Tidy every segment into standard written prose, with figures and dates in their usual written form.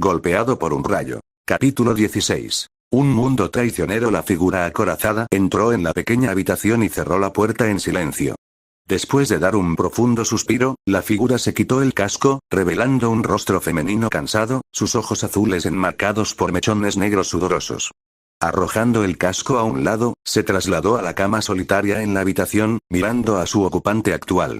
golpeado por un rayo. Capítulo 16. Un mundo traicionero. La figura acorazada entró en la pequeña habitación y cerró la puerta en silencio. Después de dar un profundo suspiro, la figura se quitó el casco, revelando un rostro femenino cansado, sus ojos azules enmarcados por mechones negros sudorosos. Arrojando el casco a un lado, se trasladó a la cama solitaria en la habitación, mirando a su ocupante actual.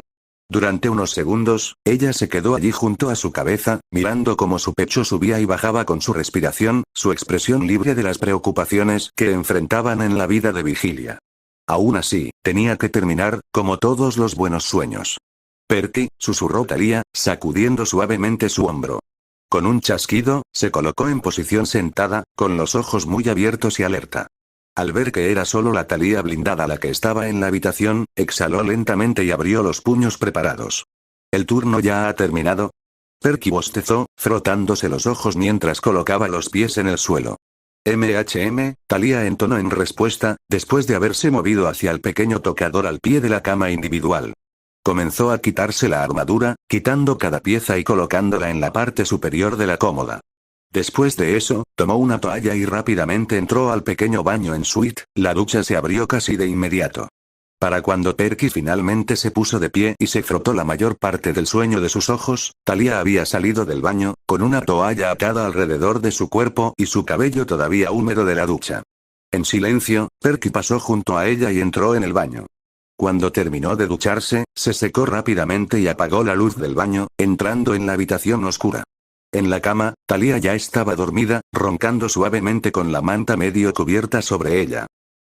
Durante unos segundos, ella se quedó allí junto a su cabeza, mirando cómo su pecho subía y bajaba con su respiración, su expresión libre de las preocupaciones que enfrentaban en la vida de vigilia. Aún así, tenía que terminar, como todos los buenos sueños. Perky, susurró Talia, sacudiendo suavemente su hombro. Con un chasquido, se colocó en posición sentada, con los ojos muy abiertos y alerta. Al ver que era solo la Talia blindada la que estaba en la habitación, exhaló lentamente y abrió los puños preparados. ¿El turno ya ha terminado? Perky bostezó, frotándose los ojos mientras colocaba los pies en el suelo. Talia entonó en respuesta, después de haberse movido hacia el pequeño tocador al pie de la cama individual. Comenzó a quitarse la armadura, quitando cada pieza y colocándola en la parte superior de la cómoda. Después de eso, tomó una toalla y rápidamente entró al pequeño baño en suite. La ducha se abrió casi de inmediato. Para cuando Perky finalmente se puso de pie y se frotó la mayor parte del sueño de sus ojos, Talia había salido del baño, con una toalla atada alrededor de su cuerpo y su cabello todavía húmedo de la ducha. En silencio, Perky pasó junto a ella y entró en el baño. Cuando terminó de ducharse, se secó rápidamente y apagó la luz del baño, entrando en la habitación oscura. En la cama, Talia ya estaba dormida, roncando suavemente con la manta medio cubierta sobre ella.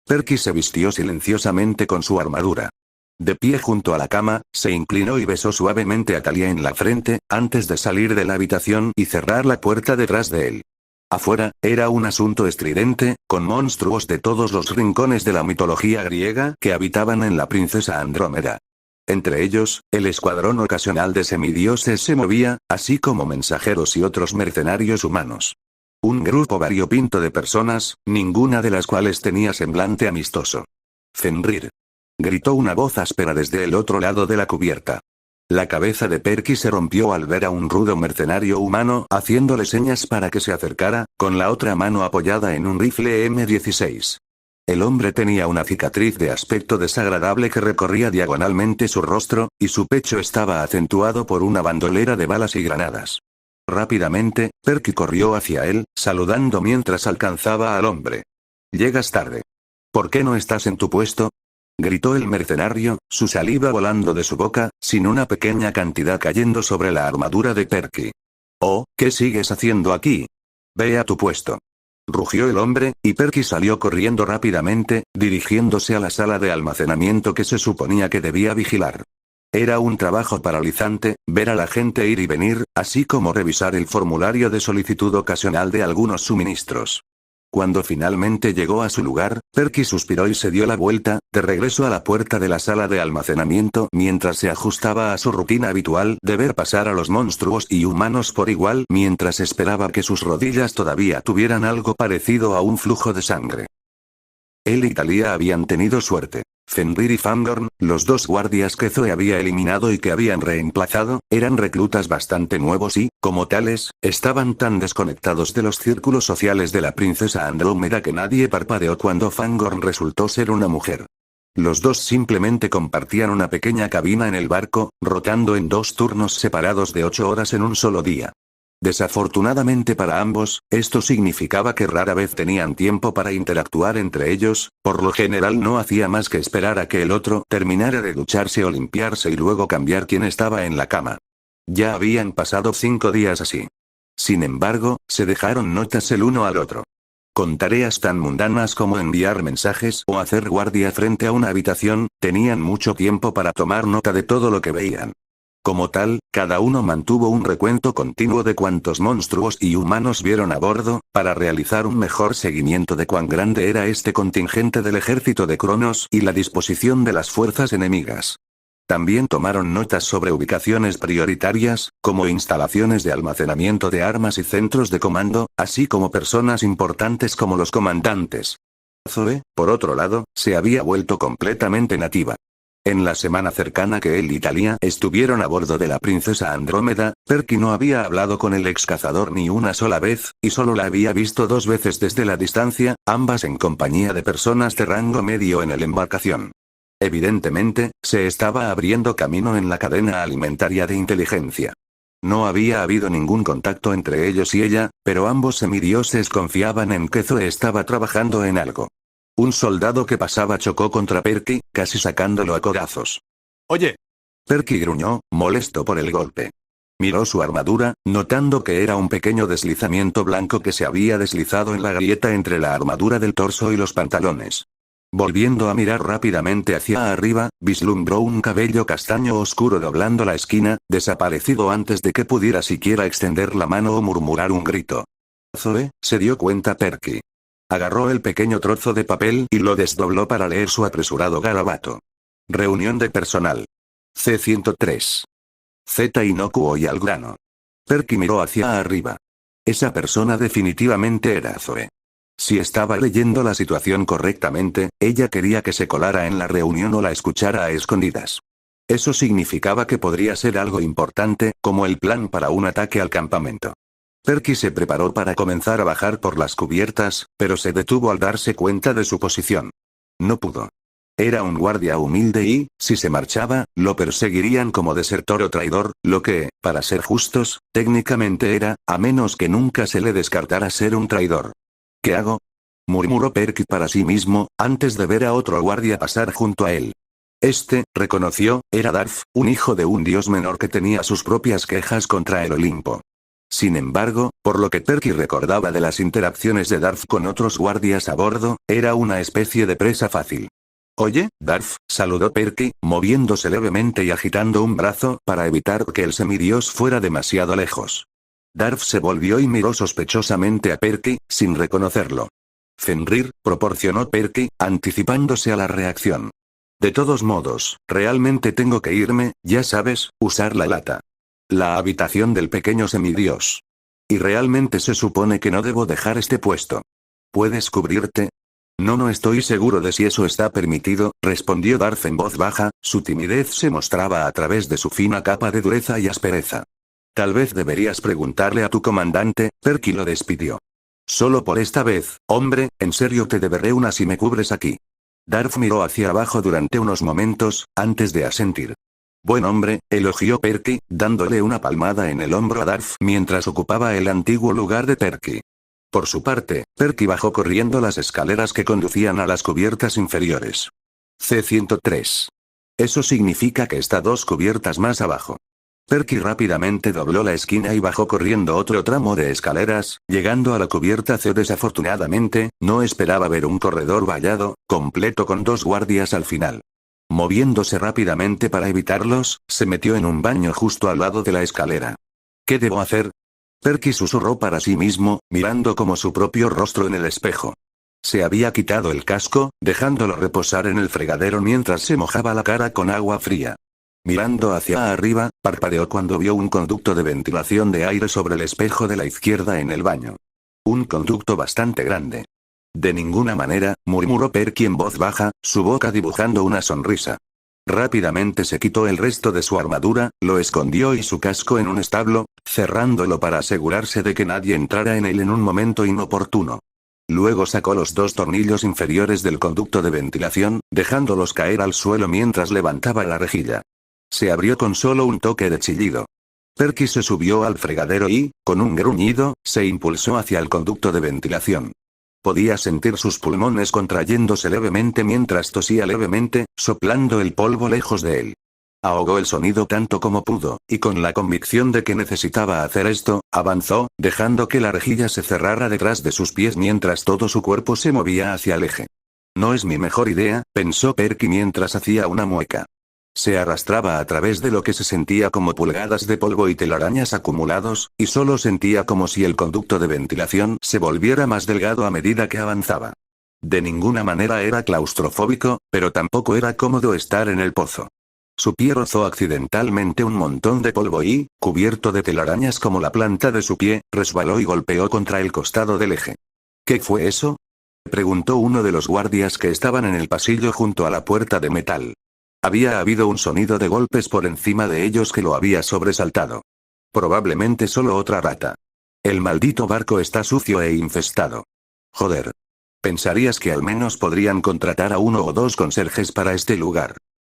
Perky se vistió silenciosamente con su armadura. De pie junto a la cama, se inclinó y besó suavemente a Talia en la frente, antes de salir de la habitación y cerrar la puerta detrás de él. Afuera, era un asunto estridente, con monstruos de todos los rincones de la mitología griega que habitaban en la princesa Andrómeda. Entre ellos, el escuadrón ocasional de semidioses se movía, así como mensajeros y otros mercenarios humanos. Un grupo variopinto de personas, ninguna de las cuales tenía semblante amistoso. «Fenrir», gritó una voz áspera desde el otro lado de la cubierta. La cabeza de Perky se rompió al ver a un rudo mercenario humano haciéndole señas para que se acercara, con la otra mano apoyada en un rifle M16. El hombre tenía una cicatriz de aspecto desagradable que recorría diagonalmente su rostro, y su pecho estaba acentuado por una bandolera de balas y granadas. Rápidamente, Perky corrió hacia él, saludando mientras alcanzaba al hombre. «Llegas tarde. ¿Por qué no estás en tu puesto?», gritó el mercenario, su saliva volando de su boca, sin una pequeña cantidad cayendo sobre la armadura de Perky. «Oh, ¿qué sigues haciendo aquí? Ve a tu puesto», rugió el hombre, y Perky salió corriendo rápidamente, dirigiéndose a la sala de almacenamiento que se suponía que debía vigilar. Era un trabajo paralizante, ver a la gente ir y venir, así como revisar el formulario de solicitud ocasional de algunos suministros. Cuando finalmente llegó a su lugar, Perky suspiró y se dio la vuelta, de regreso a la puerta de la sala de almacenamiento mientras se ajustaba a su rutina habitual de ver pasar a los monstruos y humanos por igual mientras esperaba que sus rodillas todavía tuvieran algo parecido a un flujo de sangre. Él y Talia habían tenido suerte. Fenrir y Fangorn, los dos guardias que Zoe había eliminado y que habían reemplazado, eran reclutas bastante nuevos y, como tales, estaban tan desconectados de los círculos sociales de la princesa Andrómeda que nadie parpadeó cuando Fangorn resultó ser una mujer. Los dos simplemente compartían una pequeña cabina en el barco, rotando en 2 turnos separados de 8 horas en un solo día. Desafortunadamente para ambos, esto significaba que rara vez tenían tiempo para interactuar entre ellos, por lo general no hacía más que esperar a que el otro terminara de ducharse o limpiarse y luego cambiar quien estaba en la cama. Ya habían pasado 5 días así. Sin embargo, se dejaron notas el uno al otro. Con tareas tan mundanas como enviar mensajes o hacer guardia frente a una habitación, tenían mucho tiempo para tomar nota de todo lo que veían. Como tal, cada uno mantuvo un recuento continuo de cuántos monstruos y humanos vieron a bordo, para realizar un mejor seguimiento de cuán grande era este contingente del ejército de Cronos y la disposición de las fuerzas enemigas. También tomaron notas sobre ubicaciones prioritarias, como instalaciones de almacenamiento de armas y centros de comando, así como personas importantes como los comandantes. Zoe, por otro lado, se había vuelto completamente nativa. En la semana cercana que él y Talia estuvieron a bordo de la princesa Andrómeda, Perky no había hablado con el ex cazador ni una sola vez, y solo la había visto 2 veces desde la distancia, ambas en compañía de personas de rango medio en el embarcación. Evidentemente, se estaba abriendo camino en la cadena alimentaria de inteligencia. No había habido ningún contacto entre ellos y ella, pero ambos semidioses confiaban en que Zoe estaba trabajando en algo. Un soldado que pasaba chocó contra Perky, casi sacándolo a codazos. Oye. Perky gruñó, molesto por el golpe. Miró su armadura, notando que era un pequeño deslizamiento blanco que se había deslizado en la grieta entre la armadura del torso y los pantalones. Volviendo a mirar rápidamente hacia arriba, vislumbró un cabello castaño oscuro doblando la esquina, desaparecido antes de que pudiera siquiera extender la mano o murmurar un grito. Zoe, se dio cuenta Perky. Agarró el pequeño trozo de papel y lo desdobló para leer su apresurado garabato. Reunión de personal. C-103. Z inocuo y al grano. Perky miró hacia arriba. Esa persona definitivamente era Zoe. Si estaba leyendo la situación correctamente, ella quería que se colara en la reunión o la escuchara a escondidas. Eso significaba que podría ser algo importante, como el plan para un ataque al campamento. Perky se preparó para comenzar a bajar por las cubiertas, pero se detuvo al darse cuenta de su posición. No pudo. Era un guardia humilde y, si se marchaba, lo perseguirían como desertor o traidor, lo que, para ser justos, técnicamente era, a menos que nunca se le descartara ser un traidor. ¿Qué hago?, murmuró Perky para sí mismo, antes de ver a otro guardia pasar junto a él. Reconoció, era Darth, un hijo de un dios menor que tenía sus propias quejas contra el Olimpo. Sin embargo, por lo que Perky recordaba de las interacciones de Darth con otros guardias a bordo, era una especie de presa fácil. Oye, Darth, saludó Perky, moviéndose levemente y agitando un brazo para evitar que el semidios fuera demasiado lejos. Darth se volvió y miró sospechosamente a Perky, sin reconocerlo. Fenrir, proporcionó Perky, anticipándose a la reacción. De todos modos, realmente tengo que irme, ya sabes, usar la lata. La habitación del pequeño semidios. Y realmente se supone que no debo dejar este puesto. ¿Puedes cubrirte? No estoy seguro de si eso está permitido, respondió Darth en voz baja, su timidez se mostraba a través de su fina capa de dureza y aspereza. Tal vez deberías preguntarle a tu comandante, Perky lo despidió. Solo por esta vez, hombre, en serio te deberé una si me cubres aquí. Darth miró hacia abajo durante unos momentos, antes de asentir. Buen hombre, elogió Perky, dándole una palmada en el hombro a Darth mientras ocupaba el antiguo lugar de Perky. Por su parte, Perky bajó corriendo las escaleras que conducían a las cubiertas inferiores. C-103. Eso significa que está 2 cubiertas más abajo. Perky rápidamente dobló la esquina y bajó corriendo otro tramo de escaleras, llegando a la cubierta C. Desafortunadamente, no esperaba ver un corredor vallado, completo con 2 guardias al final. Moviéndose rápidamente para evitarlos, se metió en un baño justo al lado de la escalera. ¿Qué debo hacer?, Perky susurró para sí mismo, mirando como su propio rostro en el espejo. Se había quitado el casco, dejándolo reposar en el fregadero mientras se mojaba la cara con agua fría. Mirando hacia arriba, parpadeó cuando vio un conducto de ventilación de aire sobre el espejo de la izquierda en el baño. Un conducto bastante grande. De ninguna manera, murmuró Perky en voz baja, su boca dibujando una sonrisa. Rápidamente se quitó el resto de su armadura, lo escondió y su casco en un establo, cerrándolo para asegurarse de que nadie entrara en él en un momento inoportuno. Luego sacó los 2 tornillos inferiores del conducto de ventilación, dejándolos caer al suelo mientras levantaba la rejilla. Se abrió con solo un toque de chillido. Perky se subió al fregadero y, con un gruñido, se impulsó hacia el conducto de ventilación. Podía sentir sus pulmones contrayéndose levemente mientras tosía levemente, soplando el polvo lejos de él. Ahogó el sonido tanto como pudo, y con la convicción de que necesitaba hacer esto, avanzó, dejando que la rejilla se cerrara detrás de sus pies mientras todo su cuerpo se movía hacia el eje. No es mi mejor idea, pensó Perky mientras hacía una mueca. Se arrastraba a través de lo que se sentía como pulgadas de polvo y telarañas acumulados, y solo sentía como si el conducto de ventilación se volviera más delgado a medida que avanzaba. De ninguna manera era claustrofóbico, pero tampoco era cómodo estar en el pozo. Su pie rozó accidentalmente un montón de polvo y, cubierto de telarañas como la planta de su pie, resbaló y golpeó contra el costado del eje. ¿Qué fue eso?, preguntó uno de los guardias que estaban en el pasillo junto a la puerta de metal. Había habido un sonido de golpes por encima de ellos que lo había sobresaltado. Probablemente solo otra rata. El maldito barco está sucio e infestado. Joder. Pensarías que al menos podrían contratar a 1 o 2 conserjes para este lugar.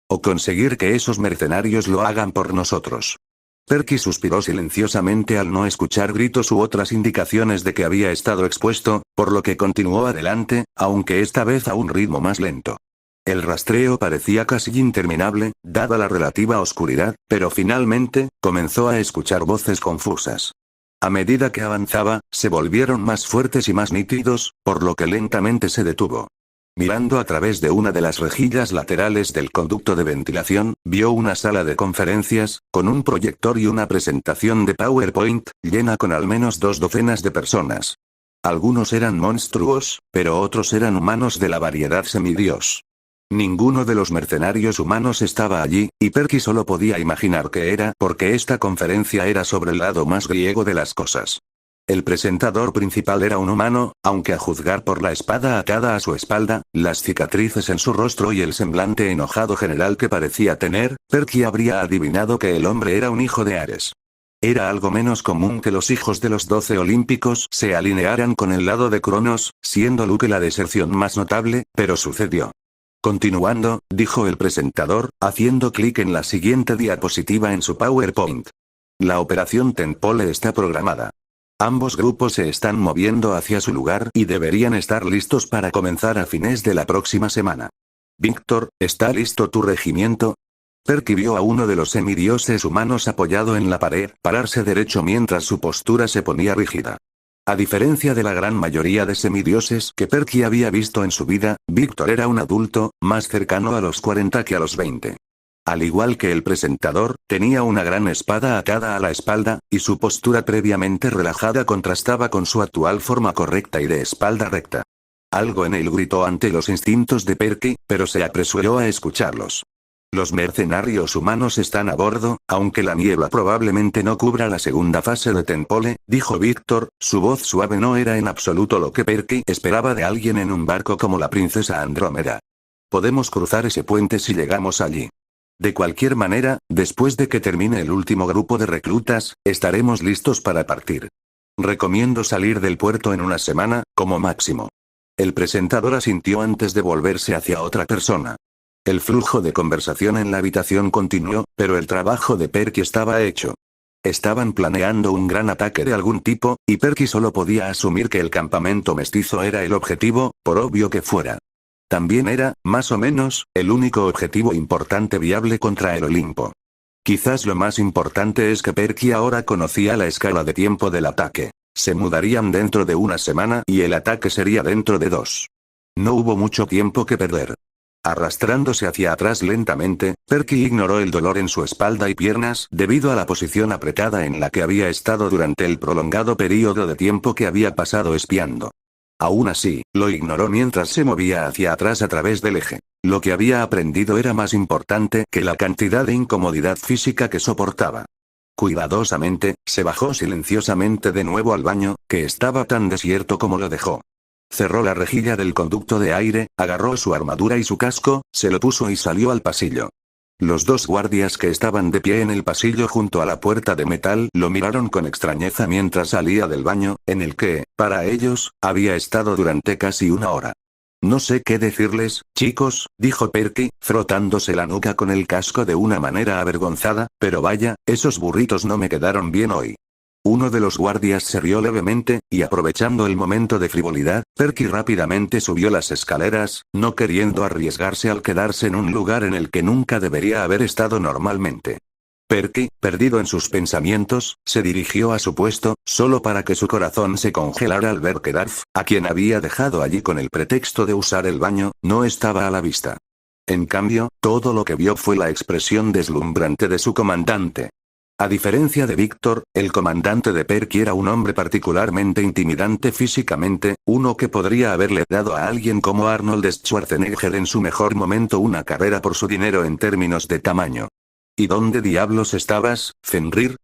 O conseguir que esos mercenarios lo hagan por nosotros. Perky suspiró silenciosamente al no escuchar gritos u otras indicaciones de que había estado expuesto, por lo que continuó adelante, aunque esta vez a un ritmo más lento. El rastreo parecía casi interminable, dada la relativa oscuridad, pero finalmente, comenzó a escuchar voces confusas. A medida que avanzaba, se volvieron más fuertes y más nítidos, por lo que lentamente se detuvo. Mirando a través de una de las rejillas laterales del conducto de ventilación, vio una sala de conferencias, con un proyector y una presentación de PowerPoint, llena con al menos 2 docenas de personas. Algunos eran monstruos, pero otros eran humanos de la variedad semidios. Ninguno de los mercenarios humanos estaba allí, y Perky solo podía imaginar que era porque esta conferencia era sobre el lado más griego de las cosas. El presentador principal era un humano, aunque a juzgar por la espada atada a su espalda, las cicatrices en su rostro y el semblante enojado general que parecía tener, Perky habría adivinado que el hombre era un hijo de Ares. Era algo menos común que los hijos de los 12 olímpicos se alinearan con el lado de Cronos, siendo Luke la deserción más notable, pero sucedió. Continuando, dijo el presentador, haciendo clic en la siguiente diapositiva en su PowerPoint. La operación Tentpole está programada. Ambos grupos se están moviendo hacia su lugar y deberían estar listos para comenzar a fines de la próxima semana. Víctor, ¿está listo tu regimiento? Perky vio a uno de los semidioses humanos apoyado en la pared, pararse derecho mientras su postura se ponía rígida. A diferencia de la gran mayoría de semidioses que Perky había visto en su vida, Víctor era un adulto, más cercano a los 40 que a los 20. Al igual que el presentador, tenía una gran espada atada a la espalda, y su postura previamente relajada contrastaba con su actual forma correcta y de espalda recta. Algo en él gritó ante los instintos de Perky, pero se apresuró a escucharlos. Los mercenarios humanos están a bordo, aunque la niebla probablemente no cubra la segunda fase de Tentpole, dijo Víctor, su voz suave no era en absoluto lo que Perky esperaba de alguien en un barco como la princesa Andrómeda. Podemos cruzar ese puente si llegamos allí. De cualquier manera, después de que termine el último grupo de reclutas, estaremos listos para partir. Recomiendo salir del puerto en una semana, como máximo. El presentador asintió antes de volverse hacia otra persona. El flujo de conversación en la habitación continuó, pero el trabajo de Perky estaba hecho. Estaban planeando un gran ataque de algún tipo, y Perky solo podía asumir que el campamento mestizo era el objetivo, por obvio que fuera. También era, más o menos, el único objetivo importante viable contra el Olimpo. Quizás lo más importante es que Perky ahora conocía la escala de tiempo del ataque. Se mudarían dentro de una semana y el ataque sería dentro de 2. No hubo mucho tiempo que perder. Arrastrándose hacia atrás lentamente, Perky ignoró el dolor en su espalda y piernas debido a la posición apretada en la que había estado durante el prolongado período de tiempo que había pasado espiando. Aún así, lo ignoró mientras se movía hacia atrás a través del eje. Lo que había aprendido era más importante que la cantidad de incomodidad física que soportaba. Cuidadosamente, se bajó silenciosamente de nuevo al baño, que estaba tan desierto como lo dejó. Cerró la rejilla del conducto de aire, agarró su armadura y su casco, se lo puso y salió al pasillo. Los 2 guardias que estaban de pie en el pasillo junto a la puerta de metal lo miraron con extrañeza mientras salía del baño, en el que, para ellos, había estado durante casi 1 hora. No sé qué decirles, chicos, dijo Perky, frotándose la nuca con el casco de una manera avergonzada, pero vaya, esos burritos no me quedaron bien hoy. Uno de los guardias se rió levemente, y aprovechando el momento de frivolidad, Perky rápidamente subió las escaleras, no queriendo arriesgarse al quedarse en un lugar en el que nunca debería haber estado normalmente. Perky, perdido en sus pensamientos, se dirigió a su puesto, solo para que su corazón se congelara al ver que Darth, a quien había dejado allí con el pretexto de usar el baño, no estaba a la vista. En cambio, todo lo que vio fue la expresión deslumbrante de su comandante. A diferencia de Víctor, el comandante de Perky era un hombre particularmente intimidante físicamente, uno que podría haberle dado a alguien como Arnold Schwarzenegger en su mejor momento una carrera por su dinero en términos de tamaño. ¿Y dónde diablos estabas, Fenrir?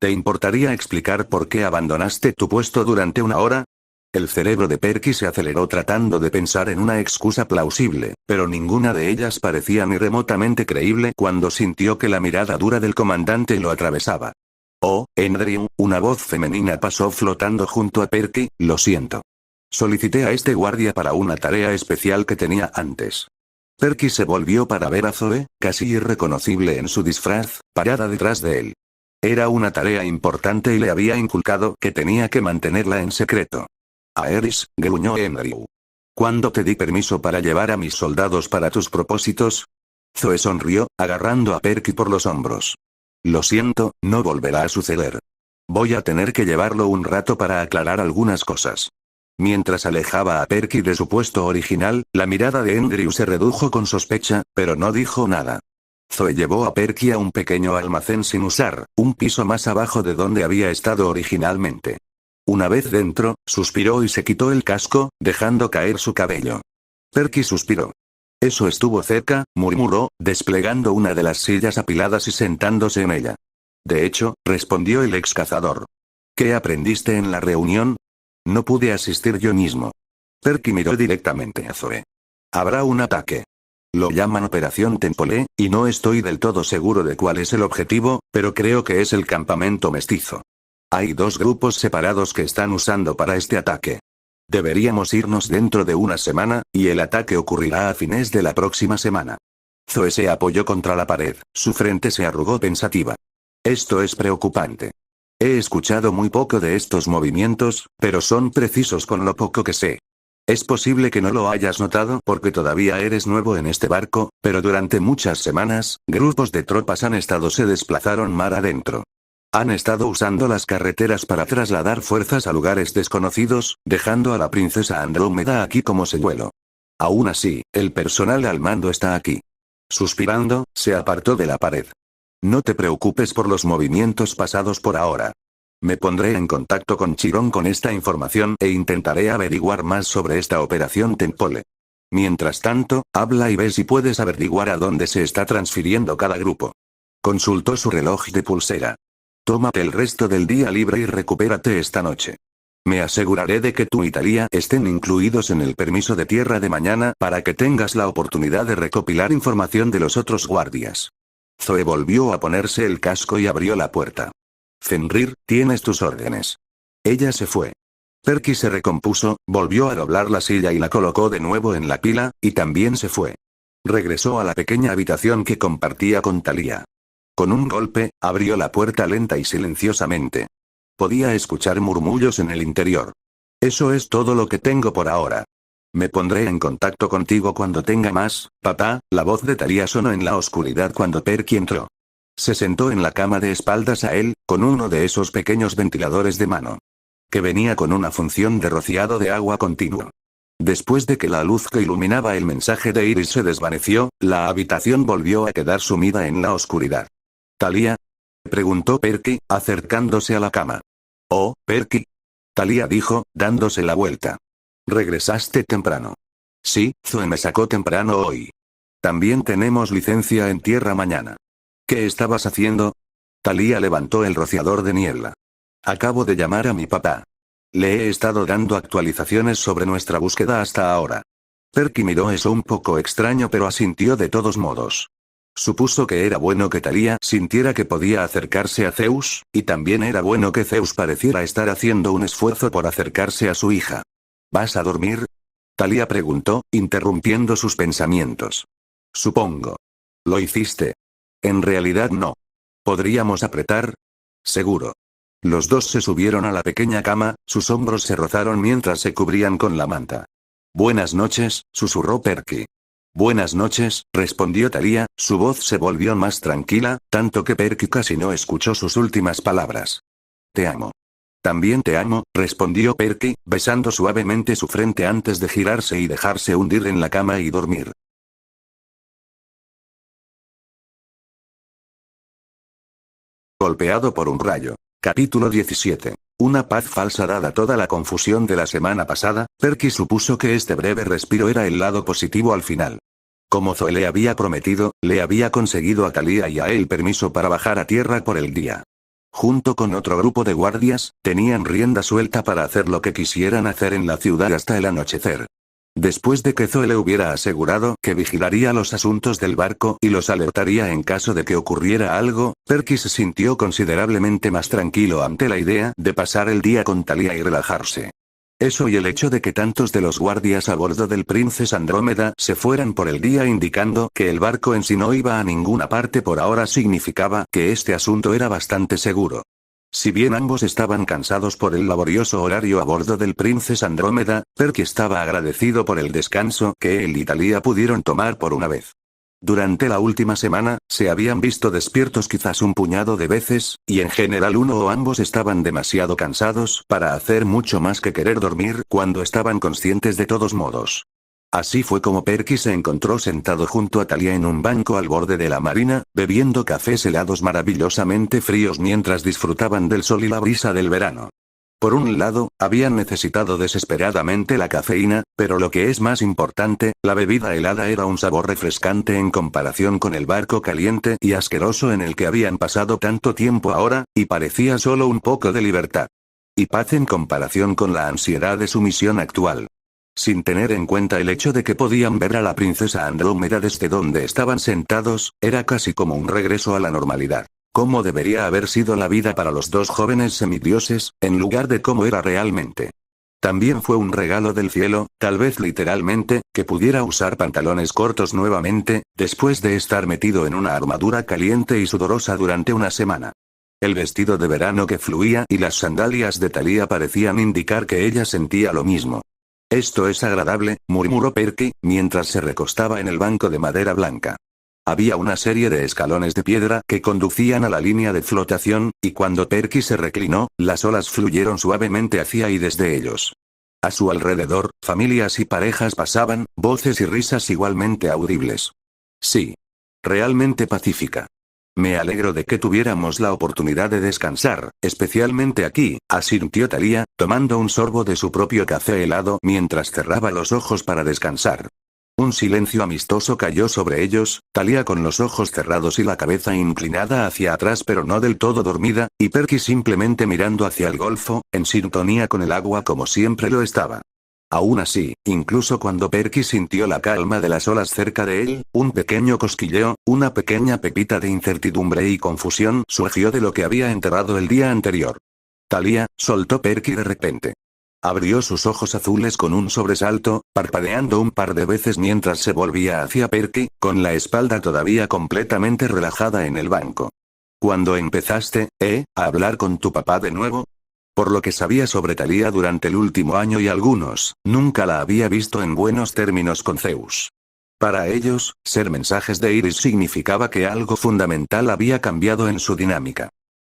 ¿Te importaría explicar por qué abandonaste tu puesto durante 1 hora? El cerebro de Perky se aceleró tratando de pensar en una excusa plausible, pero ninguna de ellas parecía ni remotamente creíble cuando sintió que la mirada dura del comandante lo atravesaba. Oh, Andrew, una voz femenina pasó flotando junto a Perky, lo siento. Solicité a este guardia para una tarea especial que tenía antes. Perky se volvió para ver a Zoe, casi irreconocible en su disfraz, parada detrás de él. Era una tarea importante y le había inculcado que tenía que mantenerla en secreto. Aerys, gruñó Andrew. ¿Cuándo te di permiso para llevar a mis soldados para tus propósitos? Zoe sonrió, agarrando a Perky por los hombros. Lo siento, no volverá a suceder. Voy a tener que llevarlo un rato para aclarar algunas cosas. Mientras alejaba a Perky de su puesto original, la mirada de Andrew se redujo con sospecha, pero no dijo nada. Zoe llevó a Perky a un pequeño almacén sin usar, un piso más abajo de donde había estado originalmente. Una vez dentro, suspiró y se quitó el casco, dejando caer su cabello. Perky suspiró. Eso estuvo cerca, murmuró, desplegando una de las sillas apiladas y sentándose en ella. De hecho, respondió el ex cazador. ¿Qué aprendiste en la reunión? No pude asistir yo mismo. Perky miró directamente a Zoe. Habrá un ataque. Lo llaman Operación Temple, y no estoy del todo seguro de cuál es el objetivo, pero creo que es el campamento mestizo. Hay dos grupos separados que están usando para este ataque. Deberíamos irnos dentro de una semana, y el ataque ocurrirá a fines de la próxima semana. Zoe se apoyó contra la pared, su frente se arrugó pensativa. Esto es preocupante. He escuchado muy poco de estos movimientos, pero son precisos con lo poco que sé. Es posible que no lo hayas notado porque todavía eres nuevo en este barco, pero durante muchas semanas, grupos de tropas se desplazaron mar adentro. Han estado usando las carreteras para trasladar fuerzas a lugares desconocidos, dejando a la princesa Andrómeda aquí como señuelo. Aún así, el personal al mando está aquí. Suspirando, se apartó de la pared. No te preocupes por los movimientos pasados por ahora. Me pondré en contacto con Chiron con esta información e intentaré averiguar más sobre esta operación Temple. Mientras tanto, habla y ve si puedes averiguar a dónde se está transfiriendo cada grupo. Consultó su reloj de pulsera. Tómate el resto del día libre y recupérate esta noche. Me aseguraré de que tú y Talia estén incluidos en el permiso de tierra de mañana para que tengas la oportunidad de recopilar información de los otros guardias. Zoe volvió a ponerse el casco y abrió la puerta. Fenrir, tienes tus órdenes. Ella se fue. Perky se recompuso, volvió a doblar la silla y la colocó de nuevo en la pila, y también se fue. Regresó a la pequeña habitación que compartía con Talia. Con un golpe, abrió la puerta lenta y silenciosamente. Podía escuchar murmullos en el interior. Eso es todo lo que tengo por ahora. Me pondré en contacto contigo cuando tenga más, papá. La voz de Talia sonó en la oscuridad cuando Perky entró. Se sentó en la cama de espaldas a él, con uno de esos pequeños ventiladores de mano. Que venía con una función de rociado de agua continuo. Después de que la luz que iluminaba el mensaje de Iris se desvaneció, la habitación volvió a quedar sumida en la oscuridad. ¿Talia? Preguntó Perky, acercándose a la cama. Oh, Perky. Talia dijo, dándose la vuelta. Regresaste temprano. Sí, Zoe me sacó temprano hoy. También tenemos licencia en tierra mañana. ¿Qué estabas haciendo? Talia levantó el rociador de niebla. Acabo de llamar a mi papá. Le he estado dando actualizaciones sobre nuestra búsqueda hasta ahora. Perky miró eso un poco extraño pero asintió de todos modos. Supuso que era bueno que Talia sintiera que podía acercarse a Zeus, y también era bueno que Zeus pareciera estar haciendo un esfuerzo por acercarse a su hija. ¿Vas a dormir? Talia preguntó, interrumpiendo sus pensamientos. Supongo. ¿Lo hiciste? En realidad no. ¿Podríamos apretar? Seguro. Los dos se subieron a la pequeña cama, sus hombros se rozaron mientras se cubrían con la manta. Buenas noches, susurró Perky. Buenas noches, respondió Talia, su voz se volvió más tranquila, tanto que Perky casi no escuchó sus últimas palabras. Te amo. También te amo, respondió Perky, besando suavemente su frente antes de girarse y dejarse hundir en la cama y dormir. Golpeado por un rayo. Capítulo 17. Una paz falsa dada toda la confusión de la semana pasada, Perky supuso que este breve respiro era el lado positivo al final. Como Zoe le había prometido, le había conseguido a Talia y a él permiso para bajar a tierra por el día. Junto con otro grupo de guardias, tenían rienda suelta para hacer lo que quisieran hacer en la ciudad hasta el anochecer. Después de que Zoe le hubiera asegurado que vigilaría los asuntos del barco y los alertaría en caso de que ocurriera algo, Perky se sintió considerablemente más tranquilo ante la idea de pasar el día con Talia y relajarse. Eso y el hecho de que tantos de los guardias a bordo del Princess Andrómeda se fueran por el día indicando que el barco en sí no iba a ninguna parte por ahora significaba que este asunto era bastante seguro. Si bien ambos estaban cansados por el laborioso horario a bordo del Princess Andrómeda, Perky estaba agradecido por el descanso que él y Talia pudieron tomar por una vez. Durante la última semana, se habían visto despiertos quizás un puñado de veces, y en general uno o ambos estaban demasiado cansados para hacer mucho más que querer dormir cuando estaban conscientes de todos modos. Así fue como Perky se encontró sentado junto a Talia en un banco al borde de la marina, bebiendo cafés helados maravillosamente fríos mientras disfrutaban del sol y la brisa del verano. Por un lado, habían necesitado desesperadamente la cafeína, pero lo que es más importante, la bebida helada era un sabor refrescante en comparación con el barco caliente y asqueroso en el que habían pasado tanto tiempo ahora, y parecía solo un poco de libertad. Y paz en comparación con la ansiedad de su misión actual. Sin tener en cuenta el hecho de que podían ver a la princesa Andrómeda desde donde estaban sentados, era casi como un regreso a la normalidad. Cómo debería haber sido la vida para los dos jóvenes semidioses, en lugar de cómo era realmente. También fue un regalo del cielo, tal vez literalmente, que pudiera usar pantalones cortos nuevamente, después de estar metido en una armadura caliente y sudorosa durante una semana. El vestido de verano que fluía y las sandalias de Talia parecían indicar que ella sentía lo mismo. Esto es agradable, murmuró Perky, mientras se recostaba en el banco de madera blanca. Había una serie de escalones de piedra que conducían a la línea de flotación, y cuando Perky se reclinó, las olas fluyeron suavemente hacia y desde ellos. A su alrededor, familias y parejas pasaban, voces y risas igualmente audibles. Sí. Realmente pacífica. Me alegro de que tuviéramos la oportunidad de descansar, especialmente aquí, asintió Talia, tomando un sorbo de su propio café helado mientras cerraba los ojos para descansar. Un silencio amistoso cayó sobre ellos, Talia con los ojos cerrados y la cabeza inclinada hacia atrás pero no del todo dormida, y Perky simplemente mirando hacia el golfo, en sintonía con el agua como siempre lo estaba. Aún así, incluso cuando Perky sintió la calma de las olas cerca de él, un pequeño cosquilleo, una pequeña pepita de incertidumbre y confusión surgió de lo que había enterrado el día anterior. Talia, soltó Perky de repente. Abrió sus ojos azules con un sobresalto, parpadeando un par de veces mientras se volvía hacia Perky, con la espalda todavía completamente relajada en el banco. ¿Cuándo empezaste, a hablar con tu papá de nuevo? Por lo que sabía sobre Talia durante el último año y algunos, nunca la había visto en buenos términos con Zeus. Para ellos, ser mensajes de Iris significaba que algo fundamental había cambiado en su dinámica.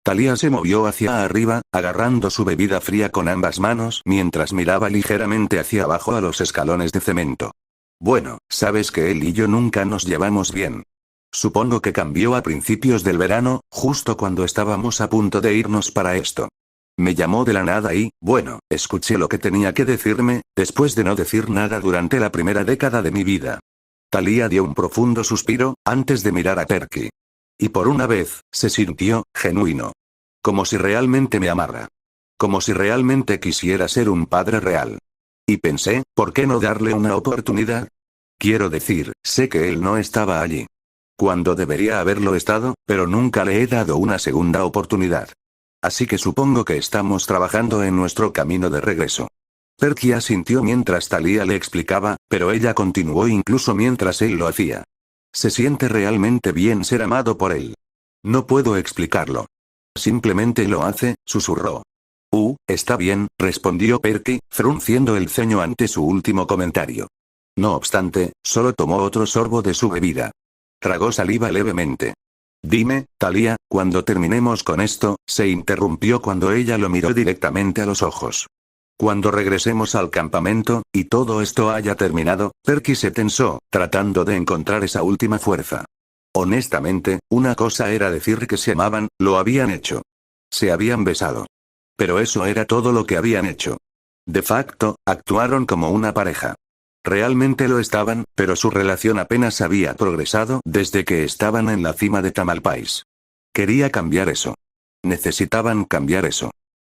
Talia se movió hacia arriba, agarrando su bebida fría con ambas manos mientras miraba ligeramente hacia abajo a los escalones de cemento. Bueno, sabes que él y yo nunca nos llevamos bien. Supongo que cambió a principios del verano, justo cuando estábamos a punto de irnos para esto. Me llamó de la nada y, bueno, escuché lo que tenía que decirme, después de no decir nada durante la primera década de mi vida. Talia dio un profundo suspiro, antes de mirar a Perky. Y por una vez, se sintió genuino. Como si realmente me amara. Como si realmente quisiera ser un padre real. Y pensé, ¿por qué no darle una oportunidad? Quiero decir, sé que él no estaba allí. Cuando debería haberlo estado, pero nunca le he dado una segunda oportunidad. Así que supongo que estamos trabajando en nuestro camino de regreso. Perky asintió mientras Talia le explicaba, pero ella continuó incluso mientras él lo hacía. Se siente realmente bien ser amado por él. No puedo explicarlo. Simplemente lo hace, susurró. Está bien, respondió Perky, frunciendo el ceño ante su último comentario. No obstante, solo tomó otro sorbo de su bebida. Tragó saliva levemente. Dime, Talia, cuando terminemos con esto, se interrumpió cuando ella lo miró directamente a los ojos. Cuando regresemos al campamento, y todo esto haya terminado, Perky se tensó, tratando de encontrar esa última fuerza. Honestamente, una cosa era decir que se amaban, lo habían hecho. Se habían besado. Pero eso era todo lo que habían hecho. De facto, actuaron como una pareja. Realmente lo estaban, pero su relación apenas había progresado desde que estaban en la cima de Tamalpais. Quería cambiar eso. Necesitaban cambiar eso.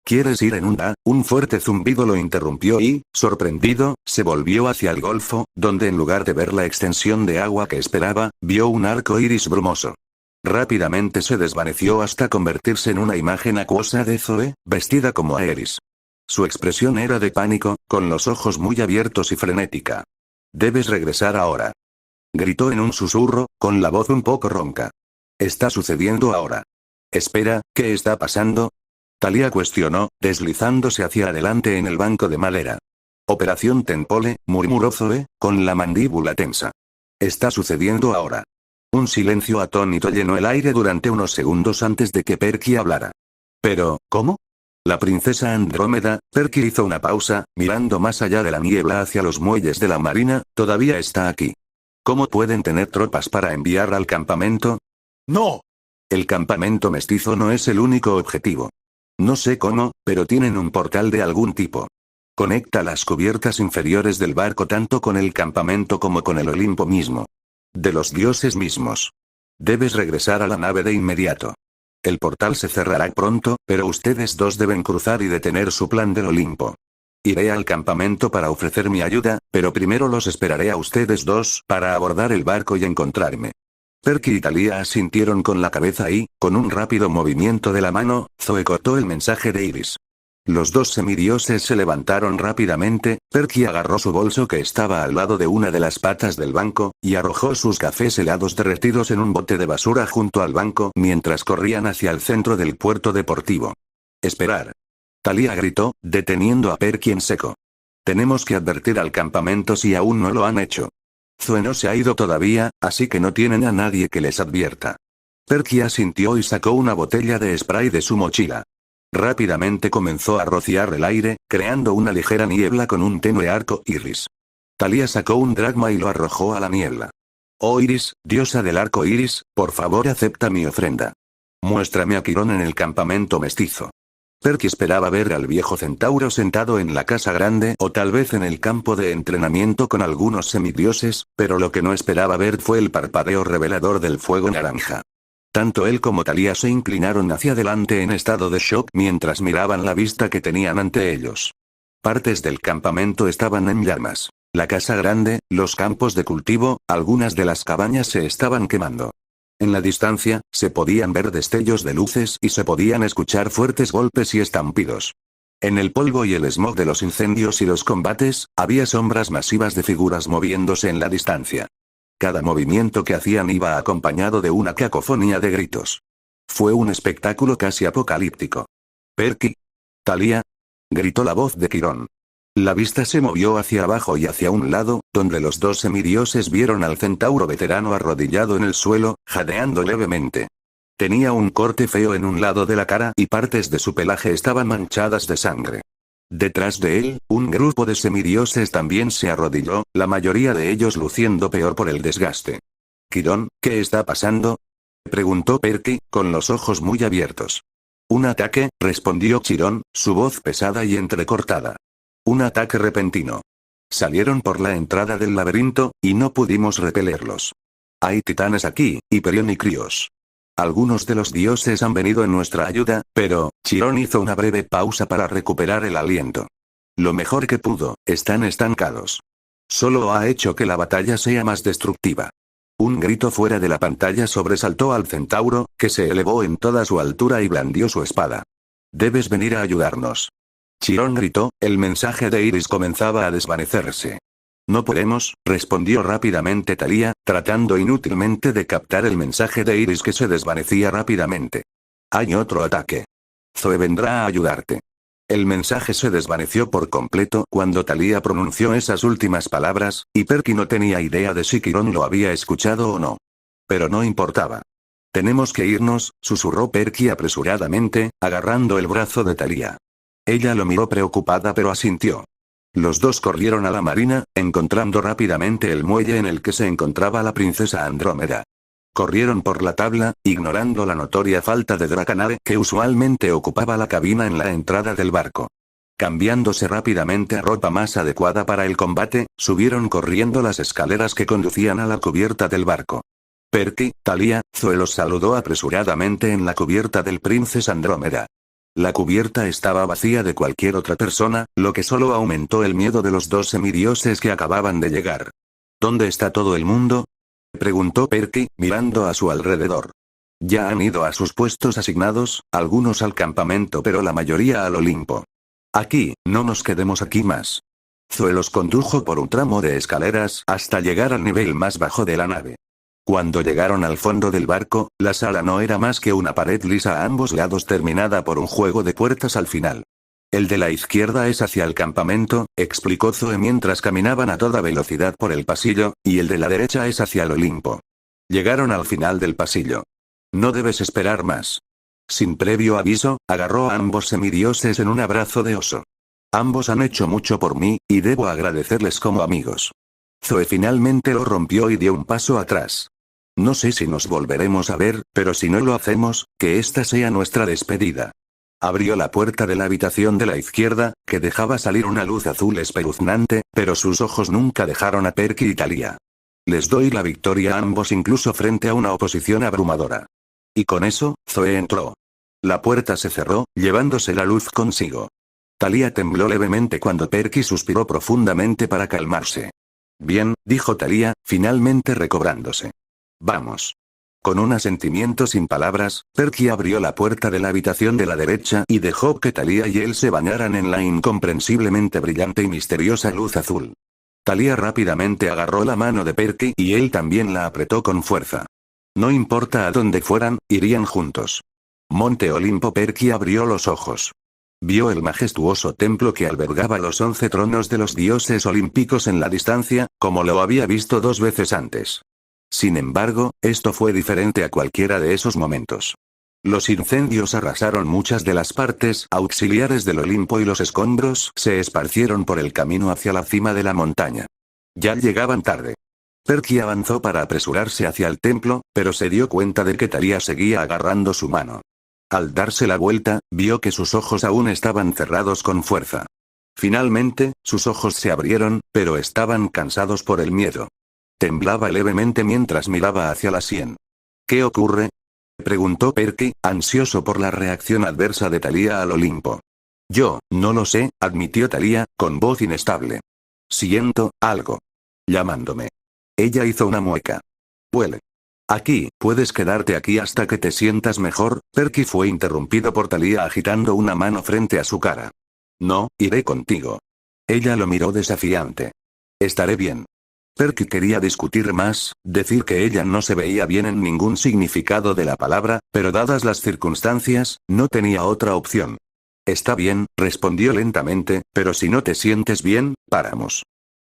¿Quieres ir en una? Un fuerte zumbido lo interrumpió y, sorprendido, se volvió hacia el golfo, donde en lugar de ver la extensión de agua que esperaba, vio un arco iris brumoso. Rápidamente se desvaneció hasta convertirse en una imagen acuosa de Zoe, vestida como Aerys. Su expresión era de pánico, con los ojos muy abiertos y frenética. «Debes regresar ahora», gritó en un susurro, con la voz un poco ronca. «Está sucediendo ahora». «Espera, ¿qué está pasando?», Thalía cuestionó, deslizándose hacia adelante en el banco de madera. «Operación Tempole», murmuró Zoe, con la mandíbula tensa. «Está sucediendo ahora». Un silencio atónito llenó el aire durante unos segundos antes de que Perky hablara. «¿Pero, cómo?». La princesa Andrómeda, Perky hizo una pausa, mirando más allá de la niebla hacia los muelles de la marina, todavía está aquí. ¿Cómo pueden tener tropas para enviar al campamento? ¡No! El campamento mestizo no es el único objetivo. No sé cómo, pero tienen un portal de algún tipo. Conecta las cubiertas inferiores del barco tanto con el campamento como con el Olimpo mismo. De los dioses mismos. Debes regresar a la nave de inmediato. El portal se cerrará pronto, pero ustedes dos deben cruzar y detener su plan del Olimpo. Iré al campamento para ofrecer mi ayuda, pero primero los esperaré a ustedes dos para abordar el barco y encontrarme. Perky y Thalía asintieron con la cabeza y, con un rápido movimiento de la mano, Zoe cortó el mensaje de Iris. Los dos semidioses se levantaron rápidamente, Perky agarró su bolso que estaba al lado de una de las patas del banco, y arrojó sus cafés helados derretidos en un bote de basura junto al banco mientras corrían hacia el centro del puerto deportivo. «Esperar», Thalía gritó, deteniendo a Perky en seco. «Tenemos que advertir al campamento si aún no lo han hecho. Zoe no se ha ido todavía, así que no tienen a nadie que les advierta». Perky asintió y sacó una botella de spray de su mochila. Rápidamente comenzó a rociar el aire, creando una ligera niebla con un tenue arco iris. Thalía sacó un dracma y lo arrojó a la niebla. «Oh Iris, diosa del arco iris, por favor acepta mi ofrenda. Muéstrame a Quirón en el campamento mestizo». Perky esperaba ver al viejo centauro sentado en la casa grande o tal vez en el campo de entrenamiento con algunos semidioses, pero lo que no esperaba ver fue el parpadeo revelador del fuego naranja. Tanto él como Thalía se inclinaron hacia adelante en estado de shock mientras miraban la vista que tenían ante ellos. Partes del campamento estaban en llamas. La casa grande, los campos de cultivo, algunas de las cabañas se estaban quemando. En la distancia, se podían ver destellos de luces y se podían escuchar fuertes golpes y estampidos. En el polvo y el smog de los incendios y los combates, había sombras masivas de figuras moviéndose en la distancia. Cada movimiento que hacían iba acompañado de una cacofonía de gritos. Fue un espectáculo casi apocalíptico. «Perky. Thalía», gritó la voz de Quirón. La vista se movió hacia abajo y hacia un lado, donde los dos semidioses vieron al centauro veterano arrodillado en el suelo, jadeando levemente. Tenía un corte feo en un lado de la cara y partes de su pelaje estaban manchadas de sangre. Detrás de él, un grupo de semidioses también se arrodilló, la mayoría de ellos luciendo peor por el desgaste. «Quirón, ¿qué está pasando?», preguntó Perky, con los ojos muy abiertos. «Un ataque», respondió Quirón, su voz pesada y entrecortada. «Un ataque repentino. Salieron por la entrada del laberinto, y no pudimos repelerlos. Hay titanes aquí, Hiperión y Crios. Algunos de los dioses han venido en nuestra ayuda, pero», Quirón hizo una breve pausa para recuperar el aliento. «Lo mejor que pudo, están estancados. Solo ha hecho que la batalla sea más destructiva». Un grito fuera de la pantalla sobresaltó al centauro, que se elevó en toda su altura y blandió su espada. «Debes venir a ayudarnos». Quirón gritó, el mensaje de Iris comenzaba a desvanecerse. «No podemos», respondió rápidamente Thalía, tratando inútilmente de captar el mensaje de Iris que se desvanecía rápidamente. «Hay otro ataque. Zoe vendrá a ayudarte». El mensaje se desvaneció por completo cuando Thalía pronunció esas últimas palabras, y Perky no tenía idea de si Quirón lo había escuchado o no. Pero no importaba. «Tenemos que irnos», susurró Perky apresuradamente, agarrando el brazo de Thalía. Ella lo miró preocupada pero asintió. Los dos corrieron a la marina, encontrando rápidamente el muelle en el que se encontraba la princesa Andrómeda. Corrieron por la tabla, ignorando la notoria falta de Dracanare que usualmente ocupaba la cabina en la entrada del barco. Cambiándose rápidamente a ropa más adecuada para el combate, subieron corriendo las escaleras que conducían a la cubierta del barco. Perky, Thalía, Zoe los saludó apresuradamente en la cubierta del Princess Andrómeda. La cubierta estaba vacía de cualquier otra persona, lo que solo aumentó el miedo de los dos semidioses que acababan de llegar. ¿Dónde está todo el mundo?, preguntó Perky, mirando a su alrededor. Ya han ido a sus puestos asignados, algunos al campamento pero la mayoría al Olimpo. Aquí, no nos quedemos aquí más. Zoe los condujo por un tramo de escaleras hasta llegar al nivel más bajo de la nave. Cuando llegaron al fondo del barco, la sala no era más que una pared lisa a ambos lados terminada por un juego de puertas al final. El de la izquierda es hacia el campamento, explicó Zoe mientras caminaban a toda velocidad por el pasillo, y el de la derecha es hacia el Olimpo. Llegaron al final del pasillo. No debes esperar más. Sin previo aviso, agarró a ambos semidioses en un abrazo de oso. Ambos han hecho mucho por mí, y debo agradecerles como amigos. Zoe finalmente lo rompió y dio un paso atrás. No sé si nos volveremos a ver, pero si no lo hacemos, que esta sea nuestra despedida. Abrió la puerta de la habitación de la izquierda, que dejaba salir una luz azul espeluznante, pero sus ojos nunca dejaron a Perky y Thalía. Les doy la victoria a ambos incluso frente a una oposición abrumadora. Y con eso, Zoe entró. La puerta se cerró, llevándose la luz consigo. Thalía tembló levemente cuando Perky suspiró profundamente para calmarse. Bien, dijo Thalía, finalmente recobrándose. Vamos. Con un asentimiento sin palabras, Perky abrió la puerta de la habitación de la derecha y dejó que Thalía y él se bañaran en la incomprensiblemente brillante y misteriosa luz azul. Thalía rápidamente agarró la mano de Perky y él también la apretó con fuerza. No importa a dónde fueran, irían juntos. Monte Olimpo. Perky abrió los ojos. Vio el majestuoso templo que albergaba los 11 tronos de los dioses olímpicos en la distancia, como lo había visto 2 veces antes. Sin embargo, esto fue diferente a cualquiera de esos momentos. Los incendios arrasaron muchas de las partes auxiliares del Olimpo y los escombros se esparcieron por el camino hacia la cima de la montaña. Ya llegaban tarde. Perky avanzó para apresurarse hacia el templo, pero se dio cuenta de que Thalía seguía agarrando su mano. Al darse la vuelta, vio que sus ojos aún estaban cerrados con fuerza. Finalmente, sus ojos se abrieron, pero estaban cansados por el miedo. Temblaba levemente mientras miraba hacia la sien. ¿Qué ocurre?, preguntó Perky, ansioso por la reacción adversa de Thalía al Olimpo. Yo, no lo sé, admitió Thalía, con voz inestable. Siento algo. Llamándome. Ella hizo una mueca. Huele. Aquí, puedes quedarte aquí hasta que te sientas mejor. Perky fue interrumpido por Thalía agitando una mano frente a su cara. No, iré contigo. Ella lo miró desafiante. Estaré bien. Perky quería discutir más, decir que ella no se veía bien en ningún significado de la palabra, pero dadas las circunstancias, no tenía otra opción. Está bien, respondió lentamente, pero si no te sientes bien, paramos.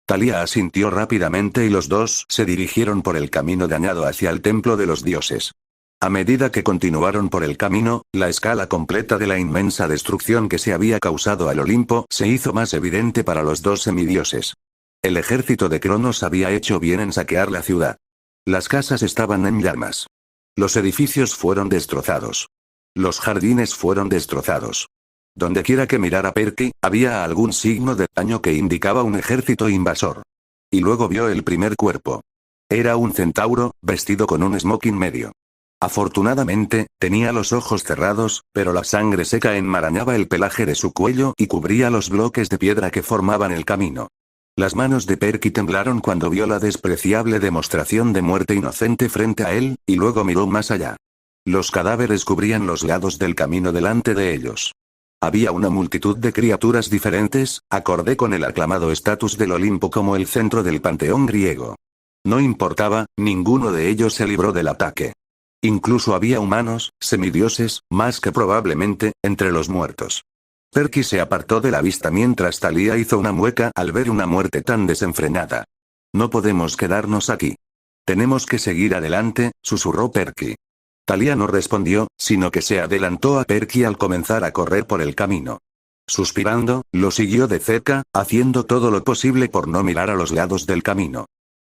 Thalía asintió rápidamente y los dos se dirigieron por el camino dañado hacia el templo de los dioses. A medida que continuaron por el camino, la escala completa de la inmensa destrucción que se había causado al Olimpo se hizo más evidente para los dos semidioses. El ejército de Cronos había hecho bien en saquear la ciudad. Las casas estaban en llamas. Los edificios fueron destrozados. Los jardines fueron destrozados. Dondequiera que mirara Perky, había algún signo de daño que indicaba un ejército invasor. Y luego vio el primer cuerpo. Era un centauro, vestido con un smoking medio. Afortunadamente, tenía los ojos cerrados, pero la sangre seca enmarañaba el pelaje de su cuello y cubría los bloques de piedra que formaban el camino. Las manos de Perky temblaron cuando vio la despreciable demostración de muerte inocente frente a él, y luego miró más allá. Los cadáveres cubrían los lados del camino delante de ellos. Había una multitud de criaturas diferentes, acorde con el aclamado estatus del Olimpo como el centro del panteón griego. No importaba, ninguno de ellos se libró del ataque. Incluso había humanos, semidioses, más que probablemente, entre los muertos. Perky se apartó de la vista mientras Thalía hizo una mueca al ver una muerte tan desenfrenada. No podemos quedarnos aquí. Tenemos que seguir adelante, susurró Perky. Thalía no respondió, sino que se adelantó a Perky al comenzar a correr por el camino. Suspirando, lo siguió de cerca, haciendo todo lo posible por no mirar a los lados del camino.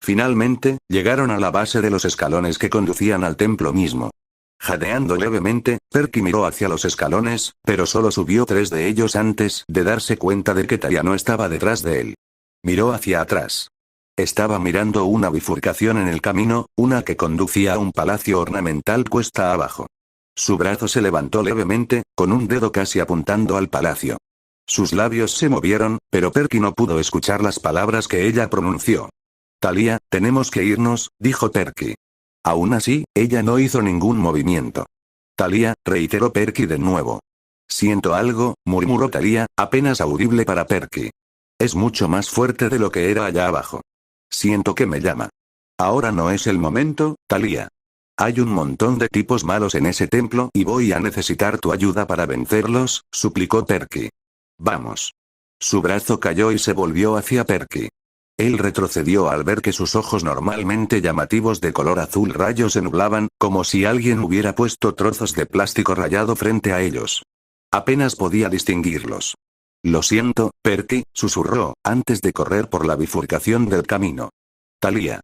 Finalmente, llegaron a la base de los escalones que conducían al templo mismo. Jadeando levemente, Perky miró hacia los escalones, pero solo subió 3 de ellos antes de darse cuenta de que Thalía no estaba detrás de él. Miró hacia atrás. Estaba mirando una bifurcación en el camino, una que conducía a un palacio ornamental cuesta abajo. Su brazo se levantó levemente, con un dedo casi apuntando al palacio. Sus labios se movieron, pero Perky no pudo escuchar las palabras que ella pronunció. Thalía, tenemos que irnos, dijo Perky. Aún así, ella no hizo ningún movimiento. Thalía, reiteró Perky de nuevo. Siento algo, murmuró Thalía, apenas audible para Perky. Es mucho más fuerte de lo que era allá abajo. Siento que me llama. Ahora no es el momento, Thalía. Hay un montón de tipos malos en ese templo y voy a necesitar tu ayuda para vencerlos, suplicó Perky. Vamos. Su brazo cayó y se volvió hacia Perky. Él retrocedió al ver que sus ojos normalmente llamativos de color azul rayo se nublaban, como si alguien hubiera puesto trozos de plástico rayado frente a ellos. Apenas podía distinguirlos. Lo siento, Perky, susurró, antes de correr por la bifurcación del camino. Thalía.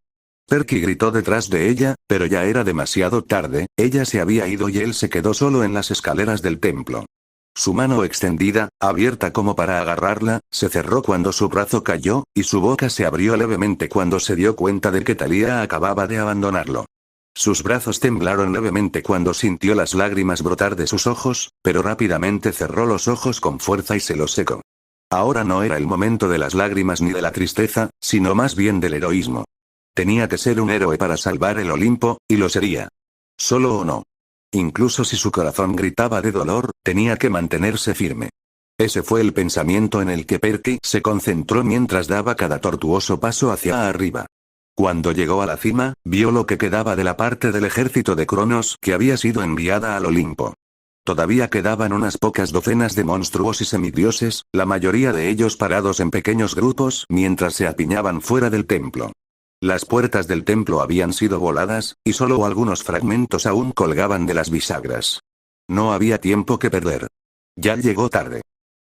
Perky gritó detrás de ella, pero ya era demasiado tarde, ella se había ido y él se quedó solo en las escaleras del templo. Su mano extendida, abierta como para agarrarla, se cerró cuando su brazo cayó, y su boca se abrió levemente cuando se dio cuenta de que Thalía acababa de abandonarlo. Sus brazos temblaron levemente cuando sintió las lágrimas brotar de sus ojos, pero rápidamente cerró los ojos con fuerza y se los secó. Ahora no era el momento de las lágrimas ni de la tristeza, sino más bien del heroísmo. Tenía que ser un héroe para salvar el Olimpo, y lo sería. Solo o no. Incluso si su corazón gritaba de dolor, tenía que mantenerse firme. Ese fue el pensamiento en el que Perky se concentró mientras daba cada tortuoso paso hacia arriba. Cuando llegó a la cima, vio lo que quedaba de la parte del ejército de Cronos que había sido enviada al Olimpo. Todavía quedaban unas pocas docenas de monstruos y semidioses, la mayoría de ellos parados en pequeños grupos mientras se apiñaban fuera del templo. Las puertas del templo habían sido voladas, y solo algunos fragmentos aún colgaban de las bisagras. No había tiempo que perder. Ya llegó tarde.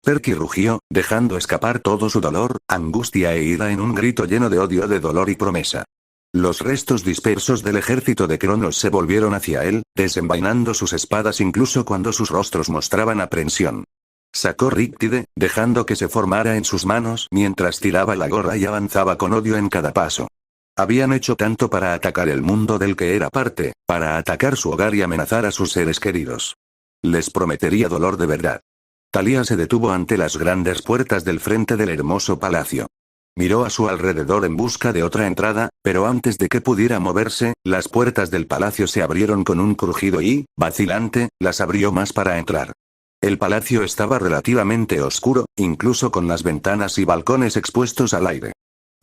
Perky rugió, dejando escapar todo su dolor, angustia e ira en un grito lleno de odio, de dolor y promesa. Los restos dispersos del ejército de Cronos se volvieron hacia él, desenvainando sus espadas incluso cuando sus rostros mostraban aprensión. Sacó Riptide, dejando que se formara en sus manos mientras tiraba la gorra y avanzaba con odio en cada paso. Habían hecho tanto para atacar el mundo del que era parte, para atacar su hogar y amenazar a sus seres queridos. Les prometería dolor de verdad. Thalía se detuvo ante las grandes puertas del frente del hermoso palacio. Miró a su alrededor en busca de otra entrada, pero antes de que pudiera moverse, las puertas del palacio se abrieron con un crujido y, vacilante, las abrió más para entrar. El palacio estaba relativamente oscuro, incluso con las ventanas y balcones expuestos al aire.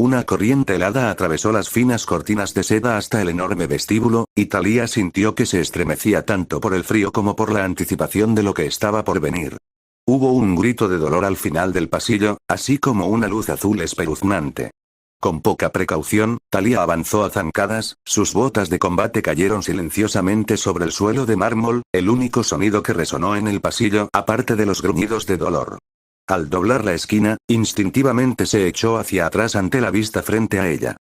Una corriente helada atravesó las finas cortinas de seda hasta el enorme vestíbulo, y Thalía sintió que se estremecía tanto por el frío como por la anticipación de lo que estaba por venir. Hubo un grito de dolor al final del pasillo, así como una luz azul espeluznante. Con poca precaución, Thalía avanzó a zancadas, sus botas de combate cayeron silenciosamente sobre el suelo de mármol, el único sonido que resonó en el pasillo, aparte de los gruñidos de dolor. Al doblar la esquina, instintivamente se echó hacia atrás ante la vista frente a ella.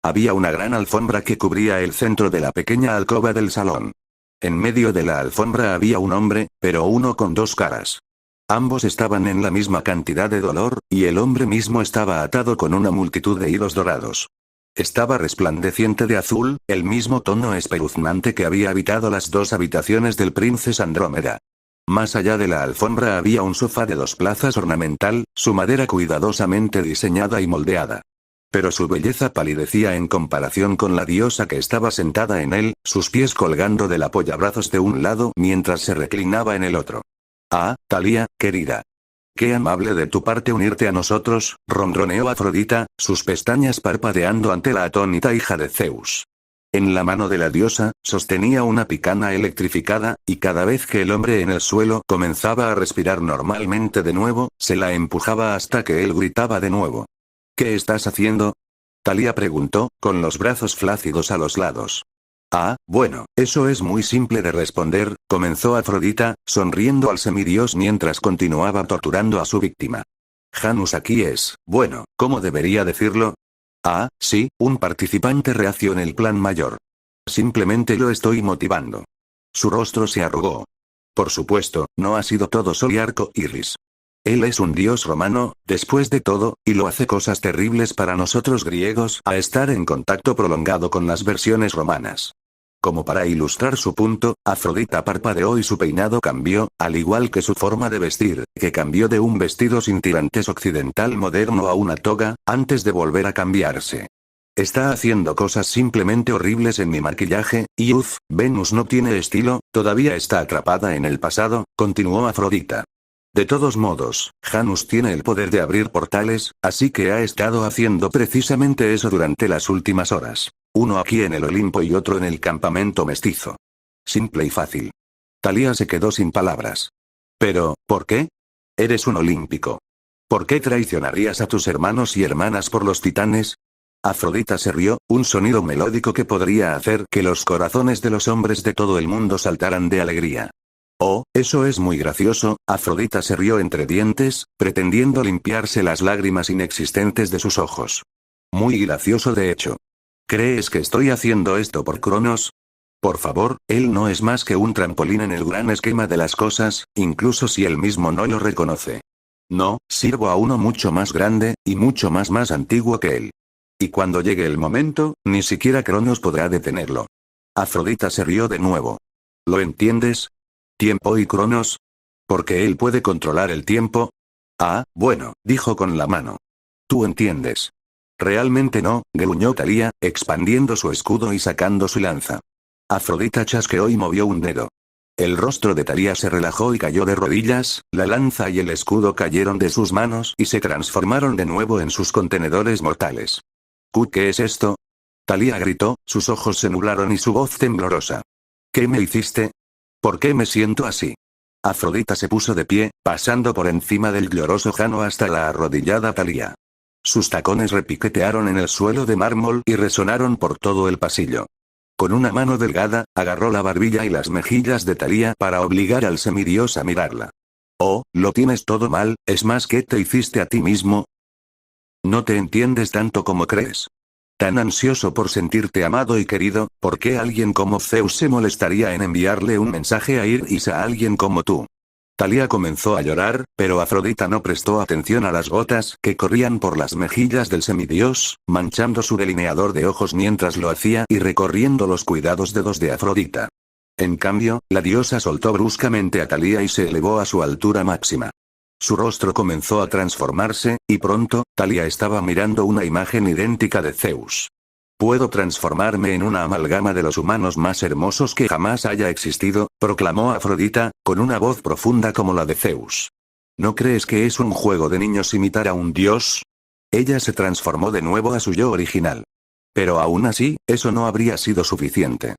Había una gran alfombra que cubría el centro de la pequeña alcoba del salón. En medio de la alfombra había un hombre, pero uno con dos caras. Ambos estaban en la misma cantidad de dolor, y el hombre mismo estaba atado con una multitud de hilos dorados. Estaba resplandeciente de azul, el mismo tono espeluznante que había habitado las dos habitaciones del príncipe Andrómeda. Más allá de la alfombra había un sofá de 2 plazas ornamental, su madera cuidadosamente diseñada y moldeada. Pero su belleza palidecía en comparación con la diosa que estaba sentada en él, sus pies colgando del apoyabrazos de un lado mientras se reclinaba en el otro. «Ah, Thalía, querida. Qué amable de tu parte unirte a nosotros», ronroneó Afrodita, sus pestañas parpadeando ante la atónita hija de Zeus. En la mano de la diosa, sostenía una picana electrificada, y cada vez que el hombre en el suelo comenzaba a respirar normalmente de nuevo, se la empujaba hasta que él gritaba de nuevo. «¿Qué estás haciendo?», Thalía preguntó, con los brazos flácidos a los lados. «Ah, bueno, eso es muy simple de responder», comenzó Afrodita, sonriendo al semidios mientras continuaba torturando a su víctima. «Janus aquí es, bueno, ¿cómo debería decirlo? Ah, sí, un participante reacio en el plan mayor. Simplemente lo estoy motivando». Su rostro se arrugó. Por supuesto, no ha sido todo sol y arco iris. Él es un dios romano, después de todo, y lo hace cosas terribles para nosotros griegos a estar en contacto prolongado con las versiones romanas. Como para ilustrar su punto, Afrodita parpadeó y su peinado cambió, al igual que su forma de vestir, que cambió de un vestido sin tirantes occidental moderno a una toga, antes de volver a cambiarse. Está haciendo cosas simplemente horribles en mi maquillaje, y Venus no tiene estilo, todavía está atrapada en el pasado, continuó Afrodita. De todos modos, Janus tiene el poder de abrir portales, así que ha estado haciendo precisamente eso durante las últimas horas. Uno aquí en el Olimpo y otro en el campamento mestizo. Simple y fácil. Thalía se quedó sin palabras. Pero, ¿por qué? Eres un olímpico. ¿Por qué traicionarías a tus hermanos y hermanas por los titanes? Afrodita se rió, un sonido melódico que podría hacer que los corazones de los hombres de todo el mundo saltaran de alegría. Oh, eso es muy gracioso, Afrodita se rió entre dientes, pretendiendo limpiarse las lágrimas inexistentes de sus ojos. Muy gracioso de hecho. ¿Crees que estoy haciendo esto por Cronos? Por favor, él no es más que un trampolín en el gran esquema de las cosas, incluso si él mismo no lo reconoce. No, sirvo a uno mucho más grande, y mucho más antiguo que él. Y cuando llegue el momento, ni siquiera Cronos podrá detenerlo. Afrodita se rió de nuevo. ¿Lo entiendes? ¿Tiempo y Cronos? ¿Porque él puede controlar el tiempo? Ah, bueno, dijo con la mano. Tú entiendes. Realmente no, gruñó Thalía, expandiendo su escudo y sacando su lanza. Afrodita chasqueó y movió un dedo. El rostro de Thalía se relajó y cayó de rodillas, la lanza y el escudo cayeron de sus manos y se transformaron de nuevo en sus contenedores mortales. ¿Qué es esto? Thalía gritó, sus ojos se nublaron y su voz temblorosa. ¿Qué me hiciste? ¿Por qué me siento así? Afrodita se puso de pie, pasando por encima del glorioso Jano hasta la arrodillada Thalía. Sus tacones repiquetearon en el suelo de mármol y resonaron por todo el pasillo. Con una mano delgada, agarró la barbilla y las mejillas de Thalía para obligar al semidios a mirarla. Oh, lo tienes todo mal, es más que te hiciste a ti mismo. No te entiendes tanto como crees. Tan ansioso por sentirte amado y querido, ¿por qué alguien como Zeus se molestaría en enviarle un mensaje a Iris a alguien como tú? Thalía comenzó a llorar, pero Afrodita no prestó atención a las gotas que corrían por las mejillas del semidios, manchando su delineador de ojos mientras lo hacía y recorriendo los cuidados dedos de Afrodita. En cambio, la diosa soltó bruscamente a Thalía y se elevó a su altura máxima. Su rostro comenzó a transformarse, y pronto, Thalía estaba mirando una imagen idéntica de Zeus. Puedo transformarme en una amalgama de los humanos más hermosos que jamás haya existido, proclamó Afrodita, con una voz profunda como la de Zeus. ¿No crees que es un juego de niños imitar a un dios? Ella se transformó de nuevo a su yo original. Pero aún así, eso no habría sido suficiente.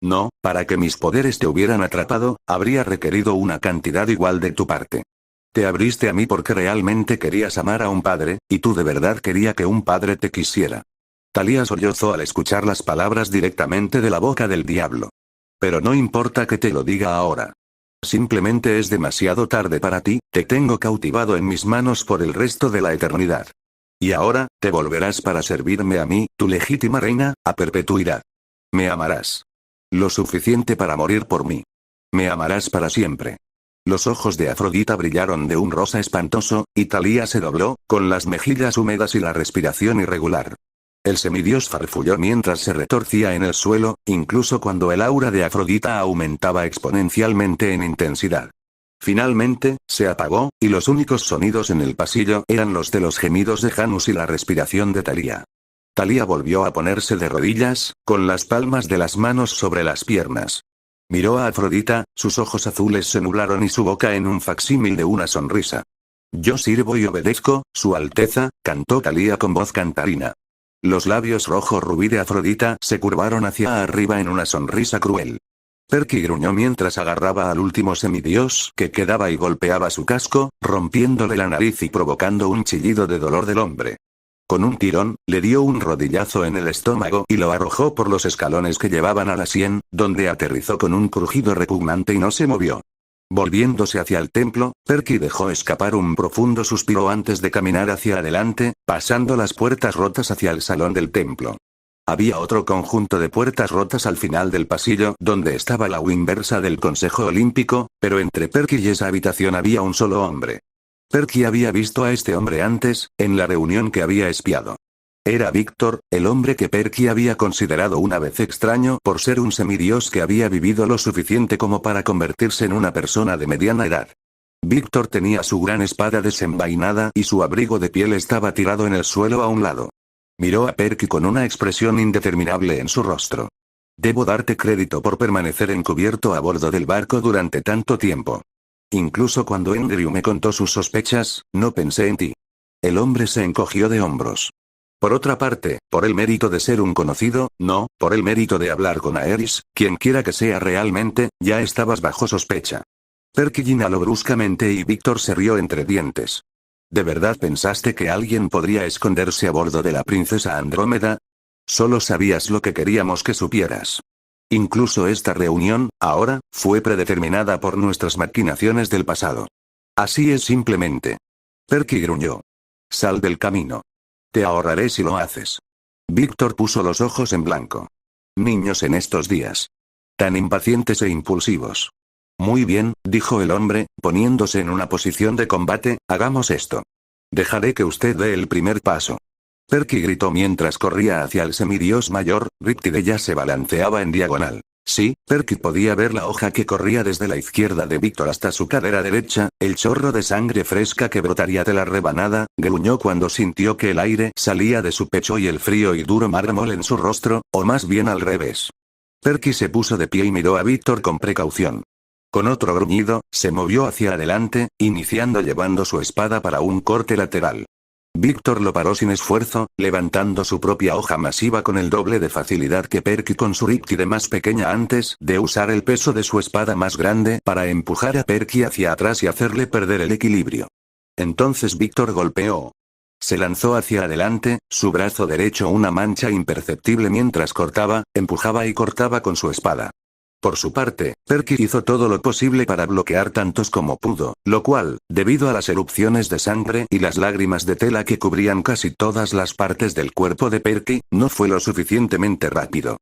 No, para que mis poderes te hubieran atrapado, habría requerido una cantidad igual de tu parte. Te abriste a mí porque realmente querías amar a un padre, y tú de verdad quería que un padre te quisiera. Thalía sollozó al escuchar las palabras directamente de la boca del diablo. Pero no importa que te lo diga ahora. Simplemente es demasiado tarde para ti, te tengo cautivado en mis manos por el resto de la eternidad. Y ahora, te volverás para servirme a mí, tu legítima reina, a perpetuidad. Me amarás. Lo suficiente para morir por mí. Me amarás para siempre. Los ojos de Afrodita brillaron de un rosa espantoso, y Thalía se dobló, con las mejillas húmedas y la respiración irregular. El semidios farfulló mientras se retorcía en el suelo, incluso cuando el aura de Afrodita aumentaba exponencialmente en intensidad. Finalmente, se apagó, y los únicos sonidos en el pasillo eran los de los gemidos de Janus y la respiración de Thalía. Thalía volvió a ponerse de rodillas, con las palmas de las manos sobre las piernas. Miró a Afrodita, sus ojos azules se nublaron y su boca en un facsímil de una sonrisa. Yo sirvo y obedezco, Su Alteza, cantó Thalía con voz cantarina. Los labios rojo rubí de Afrodita se curvaron hacia arriba en una sonrisa cruel. Perky gruñó mientras agarraba al último semidios que quedaba y golpeaba su casco, rompiéndole la nariz y provocando un chillido de dolor del hombre. Con un tirón, le dio un rodillazo en el estómago y lo arrojó por los escalones que llevaban a la sien, donde aterrizó con un crujido repugnante y no se movió. Volviéndose hacia el templo, Perky dejó escapar un profundo suspiro antes de caminar hacia adelante, pasando las puertas rotas hacia el salón del templo. Había otro conjunto de puertas rotas al final del pasillo donde estaba la inversa del Consejo Olímpico, pero entre Perky y esa habitación había un solo hombre. Perky había visto a este hombre antes, en la reunión que había espiado. Era Víctor, el hombre que Perky había considerado una vez extraño por ser un semidios que había vivido lo suficiente como para convertirse en una persona de mediana edad. Víctor tenía su gran espada desenvainada y su abrigo de piel estaba tirado en el suelo a un lado. Miró a Perky con una expresión indeterminable en su rostro. Debo darte crédito por permanecer encubierto a bordo del barco durante tanto tiempo. Incluso cuando Andrew me contó sus sospechas, no pensé en ti. El hombre se encogió de hombros. Por otra parte, por el mérito de ser un conocido, no, por el mérito de hablar con Aerys, quien quiera que sea realmente, ya estabas bajo sospecha. Perky inhaló bruscamente y Víctor se rió entre dientes. ¿De verdad pensaste que alguien podría esconderse a bordo de la princesa Andrómeda? Solo sabías lo que queríamos que supieras. Incluso esta reunión, ahora, fue predeterminada por nuestras maquinaciones del pasado. Así es simplemente. Perky gruñó. Sal del camino. Te ahorraré si lo haces. Víctor puso los ojos en blanco. Niños en estos días. Tan impacientes e impulsivos. Muy bien, dijo el hombre, poniéndose en una posición de combate, hagamos esto. Dejaré que usted dé el primer paso. Perky gritó mientras corría hacia el semidios mayor, Riptide ya se balanceaba en diagonal. Sí, Perky podía ver la hoja que corría desde la izquierda de Víctor hasta su cadera derecha, el chorro de sangre fresca que brotaría de la rebanada, gruñó cuando sintió que el aire salía de su pecho y el frío y duro mármol en su rostro, o más bien al revés. Perky se puso de pie y miró a Víctor con precaución. Con otro gruñido, se movió hacia adelante, iniciando llevando su espada para un corte lateral. Víctor lo paró sin esfuerzo, levantando su propia hoja masiva con el doble de facilidad que Perky con su riptide más pequeña antes de usar el peso de su espada más grande para empujar a Perky hacia atrás y hacerle perder el equilibrio. Entonces Víctor golpeó. Se lanzó hacia adelante, su brazo derecho una mancha imperceptible mientras cortaba, empujaba y cortaba con su espada. Por su parte, Perky hizo todo lo posible para bloquear tantos como pudo, lo cual, debido a las erupciones de sangre y las lágrimas de tela que cubrían casi todas las partes del cuerpo de Perky, no fue lo suficientemente rápido.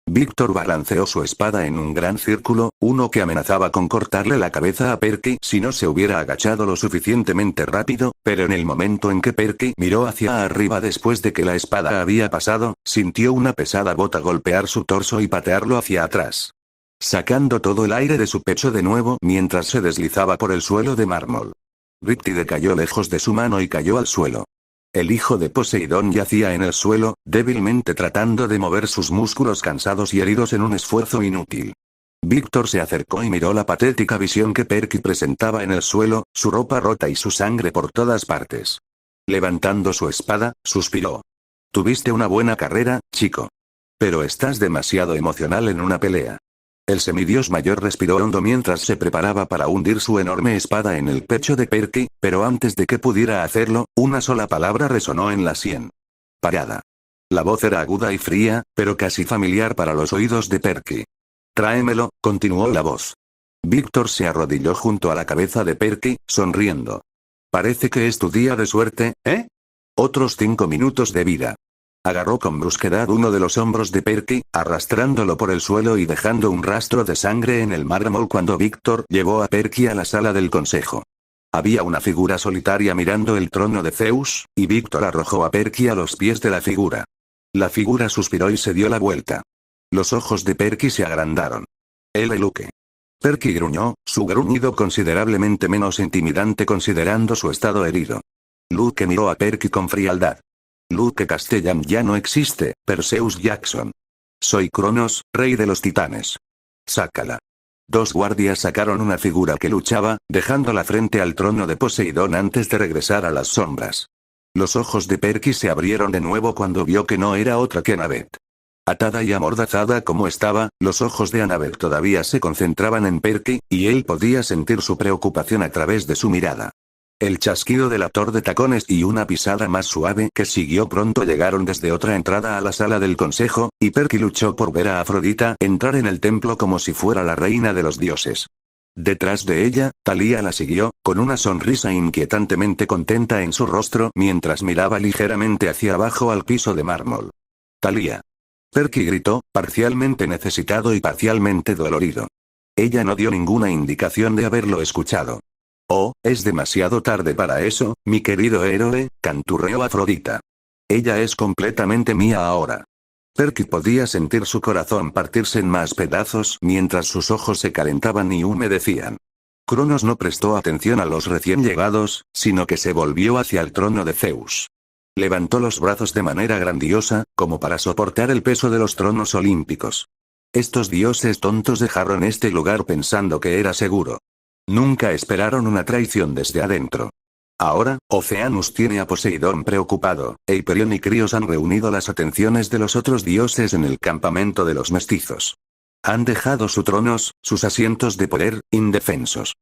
Víctor balanceó su espada en un gran círculo, uno que amenazaba con cortarle la cabeza a Perky si no se hubiera agachado lo suficientemente rápido, pero en el momento en que Perky miró hacia arriba después de que la espada había pasado, sintió una pesada bota golpear su torso y patearlo hacia atrás, sacando todo el aire de su pecho de nuevo mientras se deslizaba por el suelo de mármol. Riptide cayó lejos de su mano y cayó al suelo. El hijo de Poseidón yacía en el suelo, débilmente tratando de mover sus músculos cansados y heridos en un esfuerzo inútil. Víctor se acercó y miró la patética visión que Perky presentaba en el suelo, su ropa rota y su sangre por todas partes. Levantando su espada, suspiró. Tuviste una buena carrera, chico. Pero estás demasiado emocional en una pelea. El semidios mayor respiró hondo mientras se preparaba para hundir su enorme espada en el pecho de Perky, pero antes de que pudiera hacerlo, una sola palabra resonó en la sien. Parada. La voz era aguda y fría, pero casi familiar para los oídos de Perky. Tráemelo, continuó la voz. Víctor se arrodilló junto a la cabeza de Perky, sonriendo. Parece que es tu día de suerte, ¿eh? Otros 5 minutos de vida. Agarró con brusquedad uno de los hombros de Perky, arrastrándolo por el suelo y dejando un rastro de sangre en el mármol cuando Víctor llevó a Perky a la sala del consejo. Había una figura solitaria mirando el trono de Zeus, y Víctor arrojó a Perky a los pies de la figura. La figura suspiró y se dio la vuelta. Los ojos de Perky se agrandaron. El Luke. Perky gruñó, su gruñido considerablemente menos intimidante considerando su estado herido. Luke miró a Perky con frialdad. Luke Castellan ya no existe, Perseus Jackson. Soy Cronos, rey de los titanes. Sácala. 2 guardias sacaron una figura que luchaba, dejándola frente al trono de Poseidón antes de regresar a las sombras. Los ojos de Perky se abrieron de nuevo cuando vio que no era otra que Annabeth. Atada y amordazada como estaba, los ojos de Annabeth todavía se concentraban en Perky, y él podía sentir su preocupación a través de su mirada. El chasquido del ator de tacones y una pisada más suave que siguió pronto llegaron desde otra entrada a la sala del consejo, y Perky luchó por ver a Afrodita entrar en el templo como si fuera la reina de los dioses. Detrás de ella, Thalía la siguió, con una sonrisa inquietantemente contenta en su rostro mientras miraba ligeramente hacia abajo al piso de mármol. Thalía. Perky gritó, parcialmente necesitado y parcialmente dolorido. Ella no dio ninguna indicación de haberlo escuchado. Oh, es demasiado tarde para eso, mi querido héroe, canturreó Afrodita. Ella es completamente mía ahora. Perky podía sentir su corazón partirse en más pedazos mientras sus ojos se calentaban y humedecían. Cronos no prestó atención a los recién llegados, sino que se volvió hacia el trono de Zeus. Levantó los brazos de manera grandiosa, como para soportar el peso de los tronos olímpicos. Estos dioses tontos dejaron este lugar pensando que era seguro. Nunca esperaron una traición desde adentro. Ahora, Oceanus tiene a Poseidón preocupado, e Hyperion y Crios han reunido las atenciones de los otros dioses en el campamento de los mestizos. Han dejado sus tronos, sus asientos de poder, indefensos.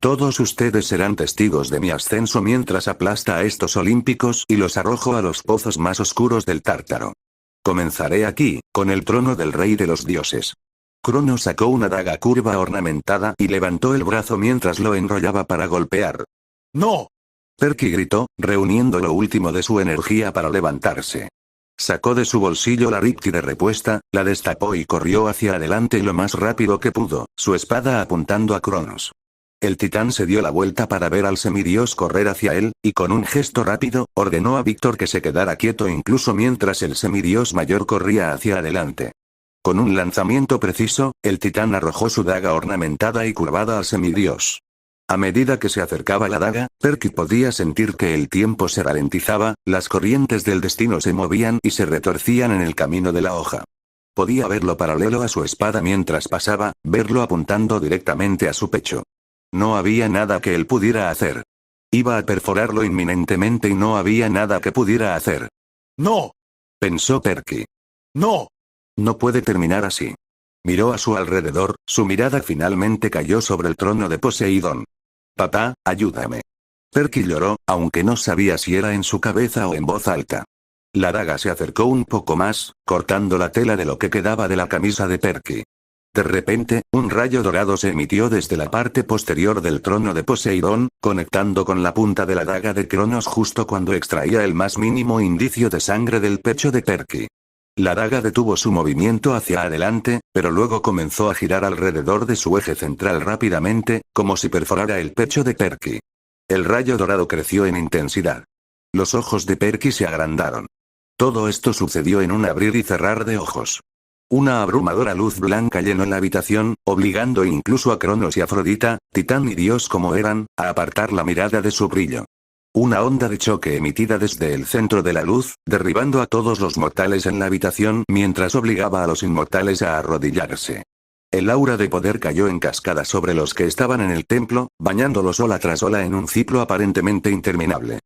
Todos ustedes serán testigos de mi ascenso mientras aplasta a estos olímpicos y los arrojo a los pozos más oscuros del Tártaro. Comenzaré aquí, con el trono del rey de los dioses. Cronos sacó una daga curva ornamentada y levantó el brazo mientras lo enrollaba para golpear. ¡No! Perky gritó, reuniendo lo último de su energía para levantarse. Sacó de su bolsillo la Riptide de repuesta, la destapó y corrió hacia adelante lo más rápido que pudo, su espada apuntando a Cronos. El titán se dio la vuelta para ver al semidios correr hacia él, y con un gesto rápido, ordenó a Víctor que se quedara quieto incluso mientras el semidios mayor corría hacia adelante. Con un lanzamiento preciso, el titán arrojó su daga ornamentada y curvada al semidios. A medida que se acercaba la daga, Perky podía sentir que el tiempo se ralentizaba, las corrientes del destino se movían y se retorcían en el camino de la hoja. Podía verlo paralelo a su espada mientras pasaba, verlo apuntando directamente a su pecho. No había nada que él pudiera hacer. Iba a perforarlo inminentemente y no había nada que pudiera hacer. ¡No! Pensó Perky. ¡No! No puede terminar así. Miró a su alrededor, su mirada finalmente cayó sobre el trono de Poseidón. Papá, ayúdame. Perky lloró, aunque no sabía si era en su cabeza o en voz alta. La daga se acercó un poco más, cortando la tela de lo que quedaba de la camisa de Perky. De repente, un rayo dorado se emitió desde la parte posterior del trono de Poseidón, conectando con la punta de la daga de Cronos justo cuando extraía el más mínimo indicio de sangre del pecho de Perky. La daga detuvo su movimiento hacia adelante, pero luego comenzó a girar alrededor de su eje central rápidamente, como si perforara el pecho de Perky. El rayo dorado creció en intensidad. Los ojos de Perky se agrandaron. Todo esto sucedió en un abrir y cerrar de ojos. Una abrumadora luz blanca llenó la habitación, obligando incluso a Cronos y Afrodita, titán y dios como eran, a apartar la mirada de su brillo. Una onda de choque emitida desde el centro de la luz, derribando a todos los mortales en la habitación mientras obligaba a los inmortales a arrodillarse. El aura de poder cayó en cascada sobre los que estaban en el templo, bañándolos ola tras ola en un ciclo aparentemente interminable.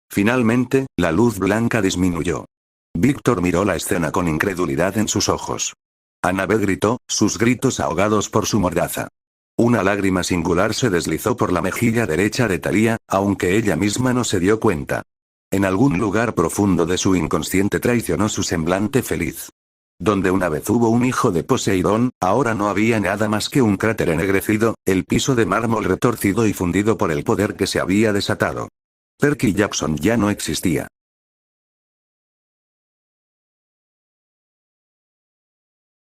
Finalmente, la luz blanca disminuyó. Víctor miró la escena con incredulidad en sus ojos. Annabel gritó, sus gritos ahogados por su mordaza. Una lágrima singular se deslizó por la mejilla derecha de Thalía, aunque ella misma no se dio cuenta. En algún lugar profundo de su inconsciente traicionó su semblante feliz. Donde una vez hubo un hijo de Poseidón, ahora no había nada más que un cráter ennegrecido, el piso de mármol retorcido y fundido por el poder que se había desatado. Perky Jackson ya no existía.